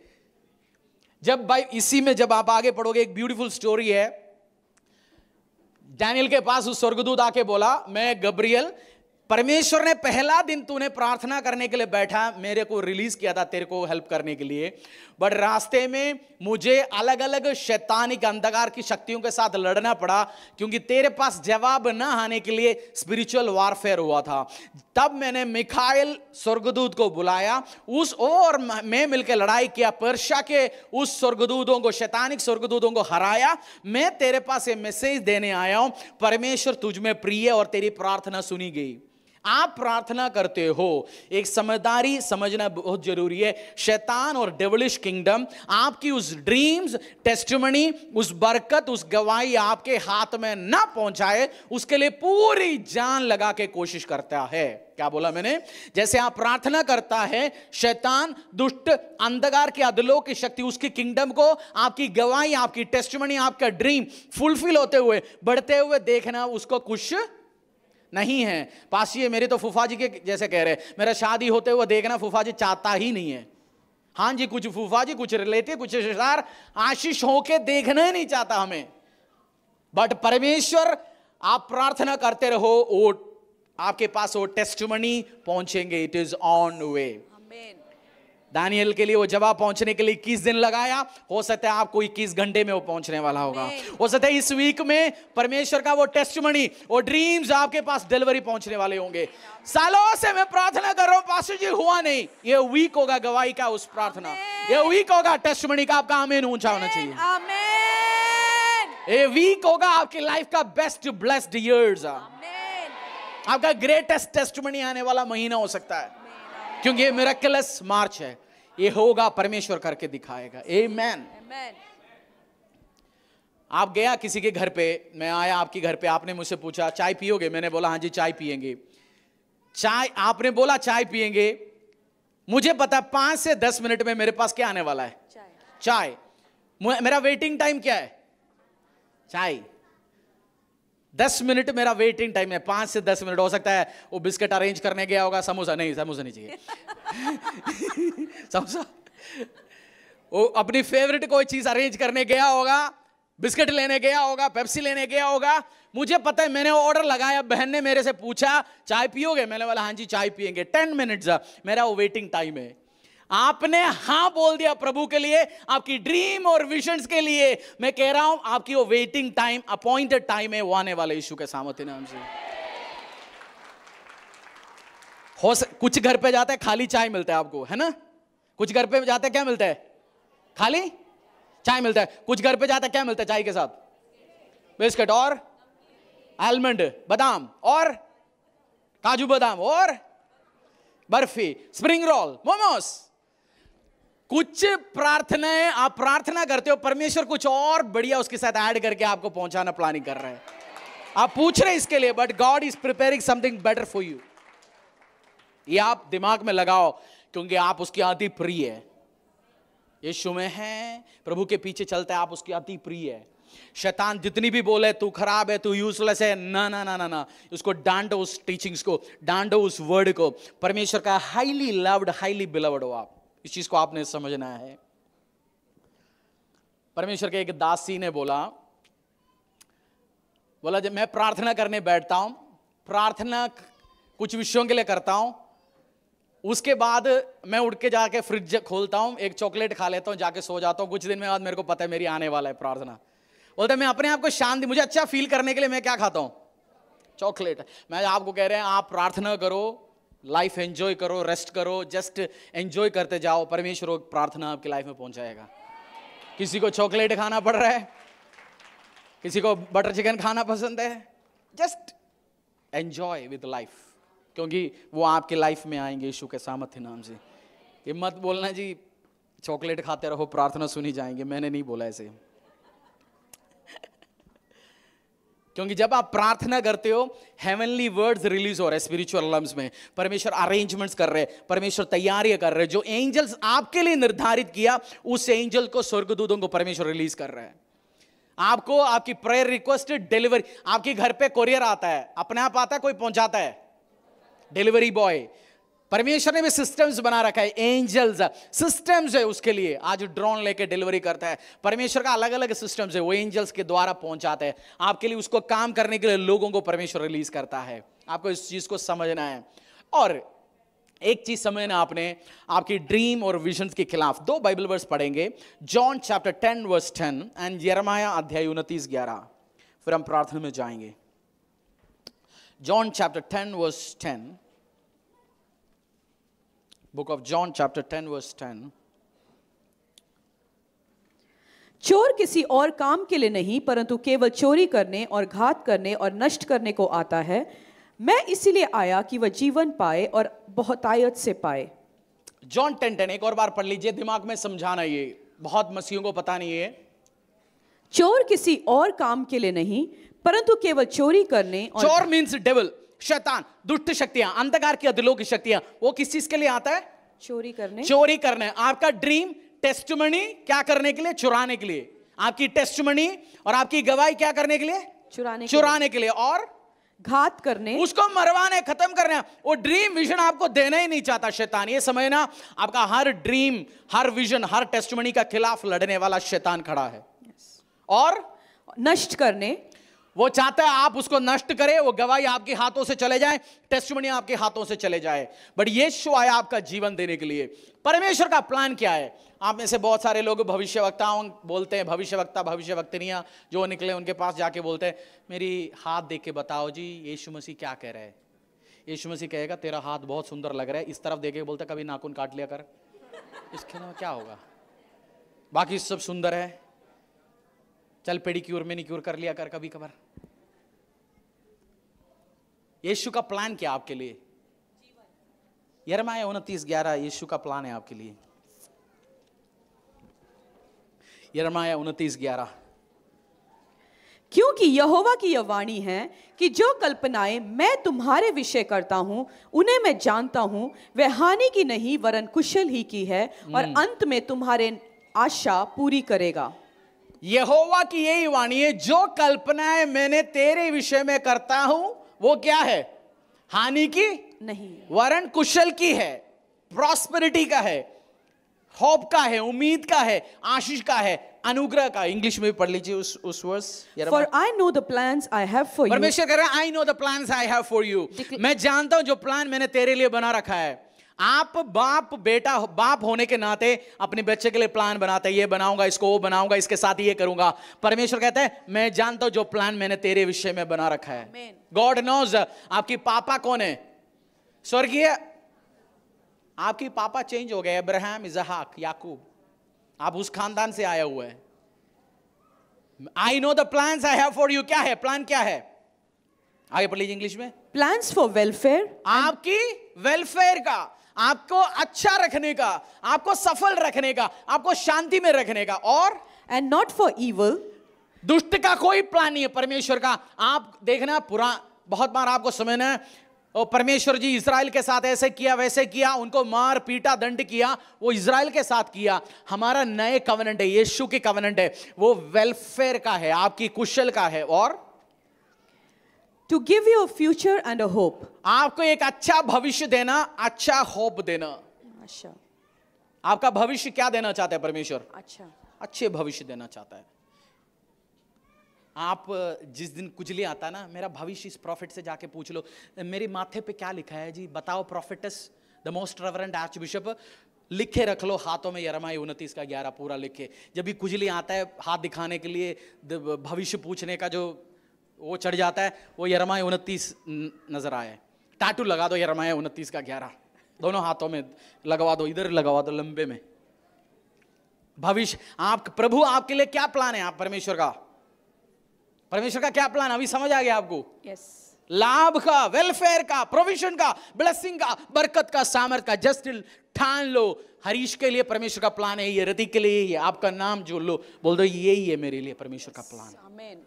जब भाई इसी में जब आप आगे पढ़ोगे, एक ब्यूटीफुल स्टोरी है। डैनियल के पास उस स्वर्गदूत आके बोला, मैं गब्रियल, परमेश्वर ने पहला दिन तूने प्रार्थना करने के लिए बैठा, मेरे को रिलीज किया था तेरे को हेल्प करने के लिए, बट रास्ते में मुझे अलग अलग शैतानिक अंधकार की शक्तियों के साथ लड़ना पड़ा, क्योंकि तेरे पास जवाब ना आने के लिए स्पिरिचुअल वारफेयर हुआ था। तब मैंने मिखाइल स्वर्गदूत को बुलाया, उस और मैं मिलकर लड़ाई किया, पर्शिया के उस स्वर्गदूतों को, शैतानिक स्वर्गदूतों को हराया। मैं तेरे पास ये मैसेज देने आया हूं, परमेश्वर तुझ में प्रिय और तेरी प्रार्थना सुनी गई। आप प्रार्थना करते हो, एक समझदारी समझना बहुत जरूरी है। शैतान और डेविलिश किंगडम आपकी उस ड्रीम्स, टेस्टिमनी, उस बरकत, उस गवाही आपके हाथ में ना पहुंचाए, उसके लिए पूरी जान लगा के कोशिश करता है। क्या बोला मैंने? जैसे आप प्रार्थना करता है, शैतान, दुष्ट, अंधकार के अधलों की शक्ति, उसकी किंगडम को आपकी गवाही, आपकी टेस्टिमनी, आपका ड्रीम फुलफिल होते हुए, बढ़ते हुए देखना उसको कुछ नहीं है। पास ये मेरे तो फूफा जी के जैसे कह रहे, मेरा शादी होते हुए देखना फूफा जी चाहता ही नहीं है। हाँ जी, कुछ फूफा जी, कुछ रिलेटिव, कुछ रिश्तेदार आशीष होके देखना ही नहीं चाहता हमें। बट परमेश्वर, आप प्रार्थना करते रहो, वो आपके पास वो टेस्टिमनी पहुंचेंगे। It is on way. Daniel के लिए वो जवाब पहुंचने के लिए 21 दिन लगाया, हो सकता है आपको 21 घंटे में वो पहुंचने वाला होगा। हो सकता है इस वीक में परमेश्वर का वो टेस्टिमनी, वो ड्रीम्स आपके पास डिलीवरी पहुंचने वाले होंगे। सालों से मैं प्रार्थना कर रहा हूं पास्टर जी, हुआ नहीं। ये वीक होगा गवाही का, उस प्रार्थना, ये वीक होगा टेस्टिमनी का। आपका आमीन ऊंचा होना चाहिए। ये वीक होगा आपकी लाइफ का बेस्ट ब्लेस्ड ईयर्स, आपका ग्रेटेस्ट टेस्टिमनी आने वाला महीना हो सकता है, क्योंकि ये मिरेकलस मार्च है। ये होगा, परमेश्वर करके दिखाएगा। आमेन। आप गया किसी के घर पे, मैं आया आपके घर पे, आपने मुझसे पूछा चाय पियोगे? मैंने बोला हाँ जी चाय पिएंगे। चाय, आपने बोला चाय पिएंगे, मुझे पता 5 से 10 मिनट में मेरे पास क्या आने वाला है? चाय। मेरा वेटिंग टाइम क्या है? चाय। 10 मिनट मेरा वेटिंग टाइम है। 5 से 10 मिनट। हो सकता है वो बिस्किट अरेंज करने गया होगा, समोसा नहीं, समोसा नहीं चाहिए समोसा, वो अपनी फेवरेट कोई चीज अरेंज करने गया होगा, बिस्किट लेने गया होगा, पेप्सी लेने गया होगा। मुझे पता है, मैंने ऑर्डर लगाया, बहन ने मेरे से पूछा चाय पियोगे? मैंने बोला हाँ जी चाय पिएंगे। 10 मिनट्स मेरा वो वेटिंग टाइम है। आपने हां बोल दिया प्रभु के लिए, आपकी ड्रीम और विजन्स के लिए। मैं कह रहा हूं आपकी वो वेटिंग टाइम, अपॉइंटेड टाइम है, वो आने वाले यीशु के सामर्थ्य नाम से। कुछ घर पे जाते हैं खाली चाय मिलता है आपको, है ना? कुछ घर पे जाते हैं क्या मिलता है? खाली चाय मिलता है। कुछ घर पे जाते हैं क्या मिलता है चाय के साथ? बिस्किट और आलमंड, बादाम और काजू बादाम और बर्फी, स्प्रिंग रोल, मोमोस। कुछ प्रार्थनाएं आप प्रार्थना करते हो, परमेश्वर कुछ और बढ़िया उसके साथ ऐड करके आपको पहुंचाना प्लानिंग कर रहा है। आप पूछ रहे इसके लिए, but God is preparing something better for you. ये आप दिमाग में लगाओ, क्योंकि आप उसकी अति प्रिय है। यीशु में है, प्रभु के पीछे चलता है, आप उसकी अति प्रिय है। शैतान जितनी भी बोले तू खराब है, तू यूजलेस है, ना ना ना ना ना, उसको डांटो, उस टीचिंग्स को डांटो, उस वर्ड को। परमेश्वर का हाईली लव्ड, हाईली बिलव्ड हो आप। इस चीज को आपने समझना है। परमेश्वर के एक दासी ने बोला जब मैं प्रार्थना करने बैठता हूं, प्रार्थना कुछ विषयों के लिए करता हूं, उसके बाद मैं उठ के जाके फ्रिज खोलता हूं, एक चॉकलेट खा लेता हूं, जाके सो जाता हूं। कुछ दिन में बाद मेरे को पता है मेरी आने वाला है प्रार्थना। बोलते मैं अपने आप को शांति, मुझे अच्छा फील करने के लिए मैं क्या खाता हूं? चॉकलेट। मैं आपको कह रहे हैं आप प्रार्थना करो, लाइफ एंजॉय करो, रेस्ट करो, जस्ट एंजॉय करते जाओ। परमेश्वर प्रार्थना आपकी लाइफ में पहुंचाएगा। किसी को चॉकलेट खाना पड़ रहा है, किसी को बटर चिकन खाना पसंद है, जस्ट एंजॉय विद लाइफ। क्योंकि वो आपके लाइफ में आएंगे यीशु के सामर्थ्य नाम से। ये मत बोलना जी चॉकलेट खाते रहो प्रार्थना सुनी जाएंगे, मैंने नहीं बोला ऐसे। क्योंकि जब आप प्रार्थना करते हो हेवनली वर्ड्स रिलीज हो रहे हैं स्पिरिचुअल लम्स में, परमेश्वर अरेंजमेंट्स कर रहे हैं, परमेश्वर तैयारियां कर रहे हैं, जो एंजल्स आपके लिए निर्धारित किया उस एंजल को स्वर्गदूतों को परमेश्वर रिलीज कर रहा है। आपको आपकी प्रेयर रिक्वेस्ट डिलीवरी, आपके घर पे कोरियर आता है, अपने आप आता है कोई पहुंचाता है, डिलीवरी बॉय। परमेश्वर ने भी सिस्टम्स बना रखा है, एंजल्स सिस्टम्स है उसके लिए। आज ड्रोन लेके डिलीवरी करता है, परमेश्वर का अलग अलग सिस्टम्स है, वो एंजल्स के द्वारा पहुंचाते हैं आपके लिए। उसको काम करने के लिए लोगों को परमेश्वर रिलीज करता है। आपको इस चीज को समझना है। और एक चीज समझना आपने, आपकी ड्रीम और विजन्स के खिलाफ दो बाइबल वर्स पढ़ेंगे, जॉन चैप्टर 10 वर्स 10 एंड यिर्मयाह अध्याय 29:11। फिर हम प्रार्थना में जाएंगे। John chapter 10 verse 10, book of John chapter 10 verse 10। चोर किसी और काम के लिए नहीं परंतु केवल चोरी करने और घात करने और नष्ट करने को आता है। मैं इसीलिए आया कि वह जीवन पाए और बहुतायत से पाए। जॉन 10:10 एक और बार पढ़ लीजिए, दिमाग में समझाना, ये बहुत मसीहों को पता नहीं है। चोर किसी और काम के लिए नहीं परंतु केवल चोरी करने और चोर मीन्स डेविल, शैतान, दुष्ट शक्तियां, अंधकार की अधलों की शक्तियां। वो किस चीज के लिए आता है? चोरी करने, चोरी करने। आपका ड्रीम टेस्टिमनी क्या करने के लिए? चुराने के लिए। आपकी टेस्टिमनी और आपकी गवाही क्या करने के लिए? चुराने के लिए। और घात करने, उसको मरवाने, खत्म करने। वो ड्रीम विजन आपको देना ही नहीं चाहता शैतान। ये समझना, आपका हर ड्रीम, हर विजन, हर टेस्टिमनी का खिलाफ लड़ने वाला शैतान खड़ा है। और नष्ट करने, वो चाहता है आप उसको नष्ट करें, वो गवाही आपके हाथों से चले जाए, टेस्टिमनी आपके हाथों से चले जाए। बट यीशु आया आपका जीवन देने के लिए। परमेश्वर का प्लान क्या है? आप में से बहुत सारे लोग भविष्यवक्ताओं बोलते हैं, भविष्यवक्ता भविष्यवक्तनियां जो निकले उनके पास जाके बोलते हैं, मेरी हाथ देख के बताओ जी यीशु मसीह क्या कह रहा है। यीशु मसीह कहेगा तेरा हाथ बहुत सुंदर लग रहा है, इस तरफ देख के बोलता कभी नाखून काट लिया कर, इसके अलावा क्या होगा, बाकी सब सुंदर है, चल पेडिक्योर मैनिक्योर कर लिया कर कभी कभार। यीशु का प्लान क्या आपके लिए? यिर्मयाह 29:11 यीशु का प्लान है आपके लिए। यिर्मयाह 29:11। क्योंकि यहोवा की यह वाणी है कि जो कल्पनाएं मैं तुम्हारे विषय करता हूं उन्हें मैं जानता हूं, वह हानि की नहीं वरन कुशल ही की है और अंत में तुम्हारे आशा पूरी करेगा। यहोवा की यही वाणी है, जो कल्पनाएं मैंने तेरे विषय में करता हूं वो क्या है? हानि की नहीं वरन कुशल की है, प्रॉस्पेरिटी का है, होप का है, उम्मीद का है, आशीष का है, अनुग्रह का। इंग्लिश में भी पढ़ लीजिए उस verse. For I know the plans I have for you। परमेश्वर कह रहा है I know the plans I have for you। मैं जानता हूं जो प्लान मैंने तेरे लिए बना रखा है। आप बाप होने के नाते अपने बच्चे के लिए प्लान बनाते हैं, ये बनाऊंगा, इसको वो बनाऊंगा, इसके साथ ये करूंगा। परमेश्वर कहता है मैं जानता हूं जो प्लान मैंने तेरे विषय में बना रखा है। God knows. आपकी पापा कौन है? स्वर्गीय। आपकी पापा चेंज हो गए, अब्राहम, इसहाक, याकूब, आप उस खानदान से आया हुआ है। I know the plans I have for you. क्या है प्लान? क्या है? आगे पढ़ लीजिए इंग्लिश में। प्लान्स फॉर वेलफेयर, आपकी वेलफेयर का, आपको अच्छा रखने का, आपको सफल रखने का, आपको शांति में रखने का। और एंड नॉट फॉर इवल, दुष्ट का कोई प्लान नहीं है परमेश्वर का। आप देखना, बहुत बार आपको समझना है, और परमेश्वर जी इजराइल के साथ ऐसे किया वैसे किया, उनको मार पीटा दंड किया, वो इजराइल के साथ किया। हमारा नए कवनेंट है, यीशु की कवनेंट है, वो वेलफेयर का है, आपकी कुशल का है। और to give you a future and a hope, आपको एक अच्छा भविष्य देना, अच्छा होप देना। अच्छा, आपका भविष्य क्या देना चाहता है परमेश्वर? अच्छा, अच्छे भविष्य देना चाहता है। आप जिस दिन कुचली आता ना, मेरा भविष्य इस प्रॉफिट से जाके पूछ लो, मेरे माथे पे क्या लिखा है जी, बताओ prophets the most reverend archbishop, लिखे रख लो हाथों में यिर्मयाह 29:11 पूरा लिखे। जब भी कुचली आता है हाथ दिखाने के लिए, भविष्य पूछने का जो वो चढ़ जाता है, वो यिर्मयाह 29 नजर आए। टाटू लगा दो यिर्मयाह 29:11 दोनों हाथों में लगवा दो, इधर लगवा दो लंबे में। भविष्य, आप प्रभु आपके लिए क्या प्लान है? आप परमेश्वर का क्या प्लान अभी समझ आ गया आपको? यस। लाभ का, वेलफेयर का, प्रोविजन का, ब्लेसिंग का, बरकत का, सामर्थ का। जस्ट ठान लो, हरीश के लिए परमेश्वर का प्लान है ये, रति के लिए ये, आपका नाम जोड़ लो, बोल दो यही है मेरे लिए परमेश्वर का प्लान। आमीन।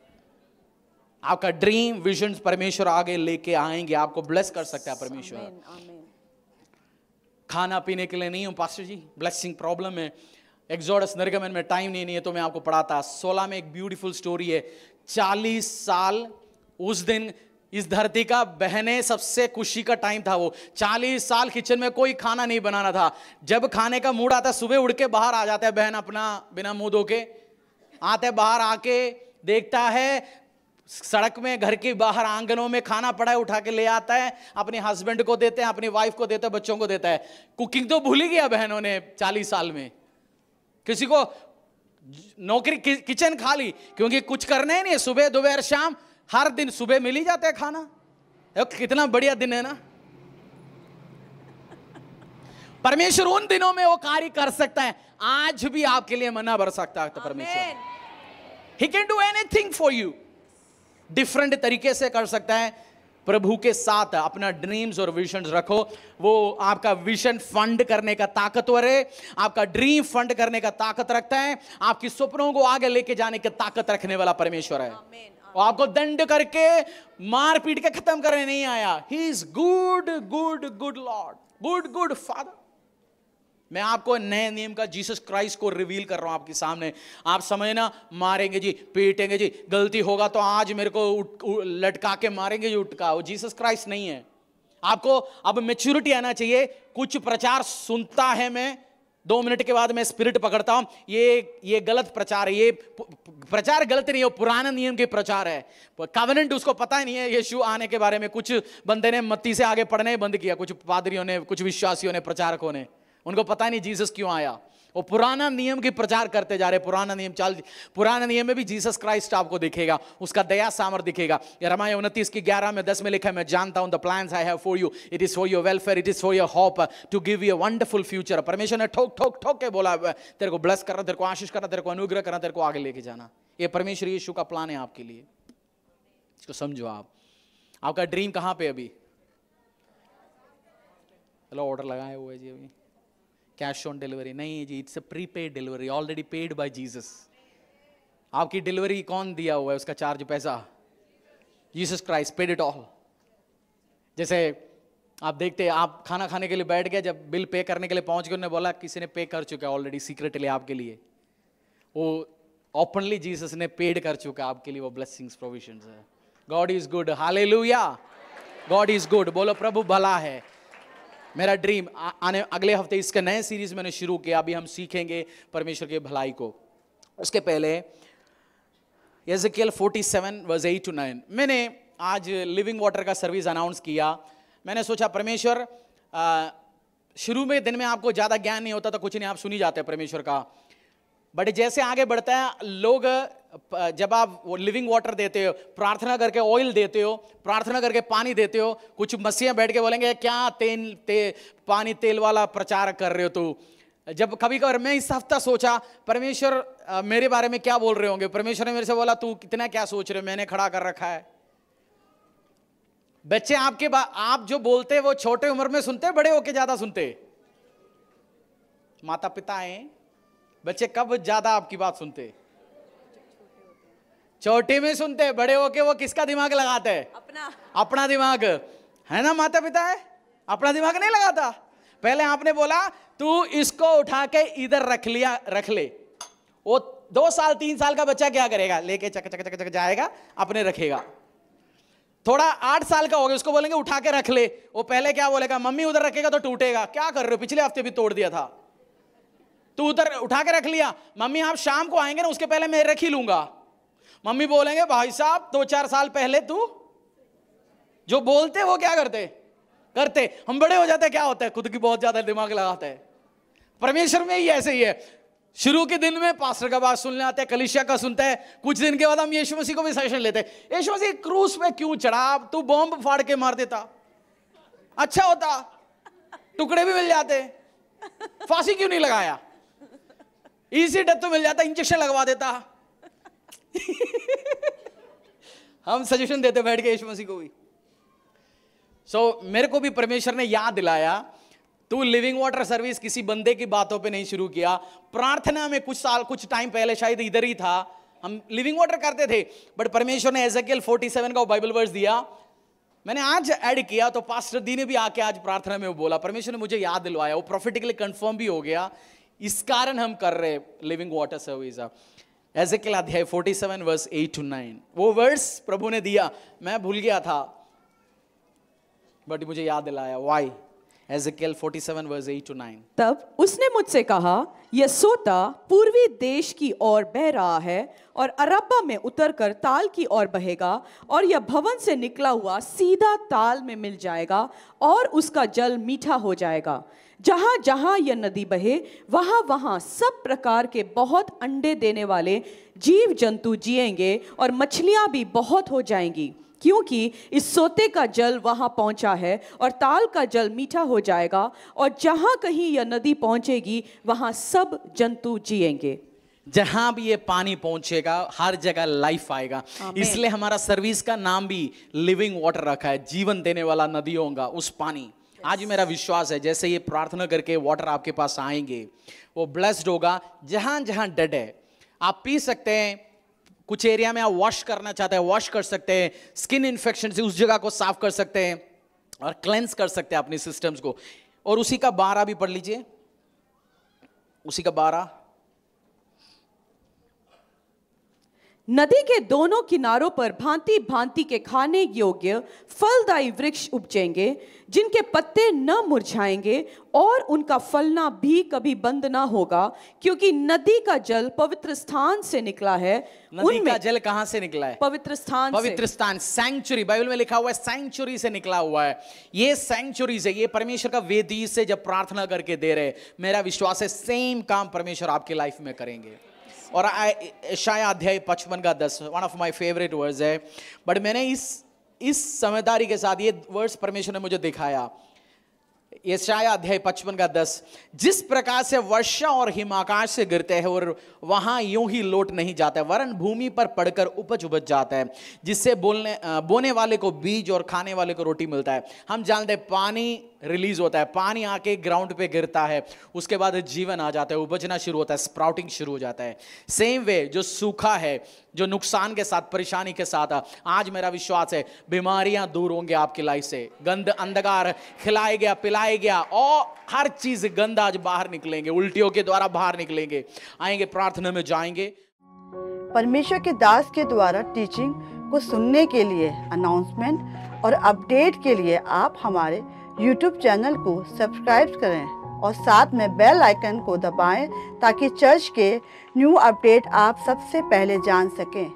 आपका ड्रीम विजन परमेश्वर आगे लेके आएंगे, आपको ब्लेस कर सकता है परमेश्वर। आमीन, आमीन। खाना पीने के लिए नहीं हूं पास्टर जी, ब्लेसिंग प्रॉब्लम है। एक्सोडस निर्गमन में टाइम नहीं है तो मैं आपको पढ़ाता। 16 में एक ब्यूटीफुल स्टोरी है। 40 साल उस दिन इस धरती का बहने सबसे खुशी का टाइम था। वो 40 साल किचन में कोई खाना नहीं बनाना था। जब खाने का मूड आता सुबह उड़ के बाहर आ जाता है बहन, अपना बिना मुंह धो के आते बाहर, आके देखता है सड़क में, घर के बाहर आंगनों में खाना पड़ा है, उठा के ले आता है, अपने हस्बैंड को देते हैं, अपनी वाइफ को देते हैं, बच्चों को देता है। कुकिंग तो भूल ही गया बहनों ने 40 साल में। किसी को नौकरी, किचन खाली, क्योंकि कुछ करना ही नहीं है। सुबह दोपहर शाम हर दिन सुबह मिल ही जाता है खाना। कितना बढ़िया दिन है ना। परमेश्वर उन दिनों में वो कार्य कर सकता है, आज भी आपके लिए मना भर सकता है। तो परमेश्वर he can do anything for you. Different तरीके से कर सकता है। प्रभु के साथ अपना ड्रीम्स और विजन्स रखो। वो आपका विजन फंड करने का ताकतवर है, आपका ड्रीम फंड करने का ताकत रखता है, आपकी सपनों को आगे लेके जाने की ताकत रखने वाला परमेश्वर है। वो आपको दंड करके मार पीट के खत्म करने नहीं आया। He is good good good Lord, good good father. मैं आपको नए नियम का जीसस क्राइस्ट को रिवील कर रहा हूं आपके सामने। आप समझना, मारेंगे जी, पीटेंगे जी, गलती होगा तो आज मेरे को लटका के मारेंगे जी, उठका, वो जीसस क्राइस्ट नहीं है। आपको अब मैच्योरिटी आना चाहिए। कुछ प्रचार सुनता है मैं, 2 मिनट के बाद मैं स्पिरिट पकड़ता हूं, ये गलत प्रचार है। ये प्रचार गलत नहीं है, पुराना नियम के प्रचार है। कवेनेंट उसको पता ही नहीं है यीशु आने के बारे में। कुछ बंदे ने मत्ती से आगे पढ़ने ही बंद किया, कुछ पादरियों ने, कुछ विश्वासियों ने, प्रचारकों ने। उनको पता नहीं जीसस क्यों आया। वो पुराना नियम की प्रचार करते जा रहे। पुराना नियम में भी जीसस क्राइस्ट आपको दिखेगा, उसका दया सामर्थ दिखेगा। यिर्मयाह 29:11-10 में लिखा है, मैं जानता हूं the plans I have for you, it is for your welfare, it is for your hope, to give you a wonderful future. परमेश्वर ने ठोक ठोक ठोक के बोला, तेरे को ब्लेस करना, तेरे को आशीष करना, तेरे को अनुग्रह करना, तेरे को आगे लेके जाना। ये परमेश्वर यीशु का प्लान है आपके लिए। इसको समझो आप। आपका ड्रीम कहां पे अभी? चलो ऑर्डर लगाए हुए है जी, अभी कैश ऑन डिलीवरी नहीं जी, it's a prepaid delivery, already paid by Jesus. आपकी डिलीवरी कौन दिया हुआ है, उसका चार्ज पैसा? Jesus Christ paid it all. जैसे आप देखते हैं, आप खाना खाने के लिए बैठ गए, जब बिल पे करने के लिए पहुंच गए, उन्होंने बोला किसी ने पे कर चुका है ऑलरेडी, सीक्रेटली आपके लिए। वो ओपनली जीसस ने पेड कर चुका है आपके लिए, वो ब्लेसिंग्स प्रोविजंस है। God is good, hallelujah, God is good. बोलो प्रभु भला है। मेरा ड्रीम आने अगले हफ्ते इसका नए सीरीज मैंने शुरू किया, अभी हम सीखेंगे परमेश्वर के भलाई को। उसके पहले एजेकियल 47:8-9 मैंने आज लिविंग वाटर का सर्विस अनाउंस किया। मैंने सोचा परमेश्वर, शुरू में दिन में आपको ज़्यादा ज्ञान नहीं होता तो कुछ नहीं, आप सुनी जाते हैं परमेश्वर का। बट जैसे आगे बढ़ता है, लोग जब आप वो लिविंग वाटर देते हो, प्रार्थना करके ऑयल देते हो, प्रार्थना करके पानी देते हो, कुछ मसीहा बैठ के बोलेंगे क्या पानी तेल वाला प्रचार कर रहे हो तू। जब कभी कभार मैं इस हफ्ता सोचा परमेश्वर मेरे बारे में क्या बोल रहे होंगे। परमेश्वर ने मेरे से बोला तू कितना क्या सोच रहे हो, मैंने खड़ा कर रखा है। बच्चे आपके आप जो बोलते हैं वो छोटे उम्र में सुनते, बड़े होके ज्यादा सुनते? माता पिता हैं, बच्चे कब ज्यादा आपकी बात सुनते? छोटे में सुनते, बड़े होके वो किसका दिमाग लगाते हैं? अपना दिमाग, है ना। माता पिता है, अपना दिमाग नहीं लगाता। पहले आपने बोला तू इसको उठा के इधर रख ले। वो 2 साल 3 साल का बच्चा क्या करेगा? लेके चक चक चक चक जाएगा, अपने रखेगा। थोड़ा 8 साल का हो गया, उसको बोलेंगे उठा के रख ले। वो पहले क्या बोलेगा? मम्मी उधर रखेगा तो टूटेगा। क्या कर रहे हो, पिछले हफ्ते भी तोड़ दिया था। तू उधर उठा के रख लिया, मम्मी आप शाम को आएंगे ना, उसके पहले मैं रख ही लूंगा। मम्मी बोलेंगे भाई साहब 2-4 साल पहले तू जो बोलते वो क्या करते। हम बड़े हो जाते, क्या होता है? खुद की बहुत ज्यादा दिमाग लगाते हैं। परमेश्वर में ही ऐसे ही है। शुरू के दिन में पास्टर का बात सुनने आते हैं, कलीसिया का सुनते हैं, कुछ दिन के बाद हम यीशु मसीह को भी सेशन लेते हैं। यीशु मसीह क्रूस पे क्यों चढ़ा? तू बॉम्ब फाड़ के मार देता, अच्छा होता, टुकड़े भी मिल जाते। फांसी क्यों नहीं लगाया? इजी डेथ तो मिल जाता, इंजेक्शन लगवा देता। हम सजेशन देते बैठ के यीशु मसीह को भी, मेरे को भी परमेश्वर ने याद दिलाया, तू लिविंग वाटर सर्विस किसी बंदे की बातों पे नहीं शुरू किया, प्रार्थना में कुछ टाइम पहले शायद इधर ही था, हम लिविंग वाटर करते थे, बट परमेश्वर ने एजेकियल 47 का बाइबल वर्स दिया, मैंने आज ऐड किया, तो पास्टर दी ने भी आके आज प्रार्थना में वो बोला, परमेश्वर ने मुझे याद दिलवाया, वो प्रोफेटिकली कंफर्म भी हो गया, इस कारण हम कर रहे लिविंग वाटर सर्विस। एजेकियल अध्याय 47 वर्स 8 to 9, वो वर्स प्रभु ने दिया, मैं भूल गया था बट मुझे याद दिलाया। वाई? Ezekiel 47 verse 8 to 9। तब उसने मुझसे कहा, यह सोता पूर्वी देश की ओर बह रहा है और अरब्बा में उतरकर ताल की ओर बहेगा, और यह भवन से निकला हुआ सीधा ताल में मिल जाएगा और उसका जल मीठा हो जाएगा। जहां जहां यह नदी बहे वहां वहां सब प्रकार के बहुत अंडे देने वाले जीव जंतु जिएंगे और मछलियां भी बहुत हो जाएंगी, क्योंकि इस सोते का जल वहां पहुंचा है और ताल का जल मीठा हो जाएगा, और जहां कहीं यह नदी पहुंचेगी वहां सब जंतु जिएंगे। जहां भी ये पानी पहुंचेगा हर जगह लाइफ आएगा, इसलिए हमारा सर्विस का नाम भी लिविंग वाटर रखा है, जीवन देने वाला नदियों का उस पानी। आज मेरा विश्वास है जैसे ये प्रार्थना करके वाटर आपके पास आएंगे वो ब्लेस्ड होगा। जहां जहां डेड है आप पी सकते हैं, कुछ एरिया में आप वॉश करना चाहते हैं वॉश कर सकते हैं, स्किन इन्फेक्शन से उस जगह को साफ कर सकते हैं और क्लेंस कर सकते हैं अपने सिस्टम्स को। और उसी का 12 भी पढ़ लीजिए, उसी का 12। नदी के दोनों किनारों पर भांति भांति के खाने योग्य फलदायी वृक्ष उपजेंगे, जिनके पत्ते न मुरझाएंगे और उनका फलना भी कभी बंद ना होगा, क्योंकि नदी का जल पवित्र स्थान से निकला है। नदी का जल कहां से निकला है? पवित्र स्थान। पवित्र स्थान, सैंक्चुरी, बाइबल में लिखा हुआ है सैंक्चुरी से निकला हुआ है। ये सैंक्चुरी से, ये परमेश्वर का वेदी से जब प्रार्थना करके दे रहे, मेरा विश्वास है सेम काम परमेश्वर आपकी लाइफ में करेंगे। और यशायाह अध्याय 55 का 10 one of my favourite words है, बट मैंने इस समझदारी के साथ ये वर्ड्स परमेश्वर ने मुझे दिखाया। यशायाह अध्याय 55 का 10, जिस प्रकार से वर्षा और हिम आकाश से गिरते हैं और वहां यूं ही लौट नहीं जाता है, वरन भूमि पर पड़कर उपज जाता है, जिससे बोने वाले को बीज और खाने वाले को रोटी मिलता है। हम जानते हैं पानी रिलीज होता है, पानी आके ग्राउंड पे गिरता है, उसके बाद जीवन आ जाता है, उपजना शुरू होता है, स्प्राउटिंग शुरू हो जाता है। सेम वे जो सूखा है, जो नुकसान के साथ, परेशानी के साथ, आज मेरा विश्वास है बीमारियां दूर होंगे आपकी लाइफ से, गंद अंधकार खिलाया गया पिलाया गया और हर चीज गंद आज बाहर निकलेंगे, उल्टियों के द्वारा बाहर निकलेंगे, आएंगे प्रार्थना में जाएंगे। परमेश्वर के दास के द्वारा टीचिंग को सुनने के लिए, अनाउंसमेंट और अपडेट के लिए आप हमारे YouTube चैनल को सब्सक्राइब करें और साथ में बेल आइकन को दबाएं ताकि चर्च के न्यू अपडेट आप सबसे पहले जान सकें।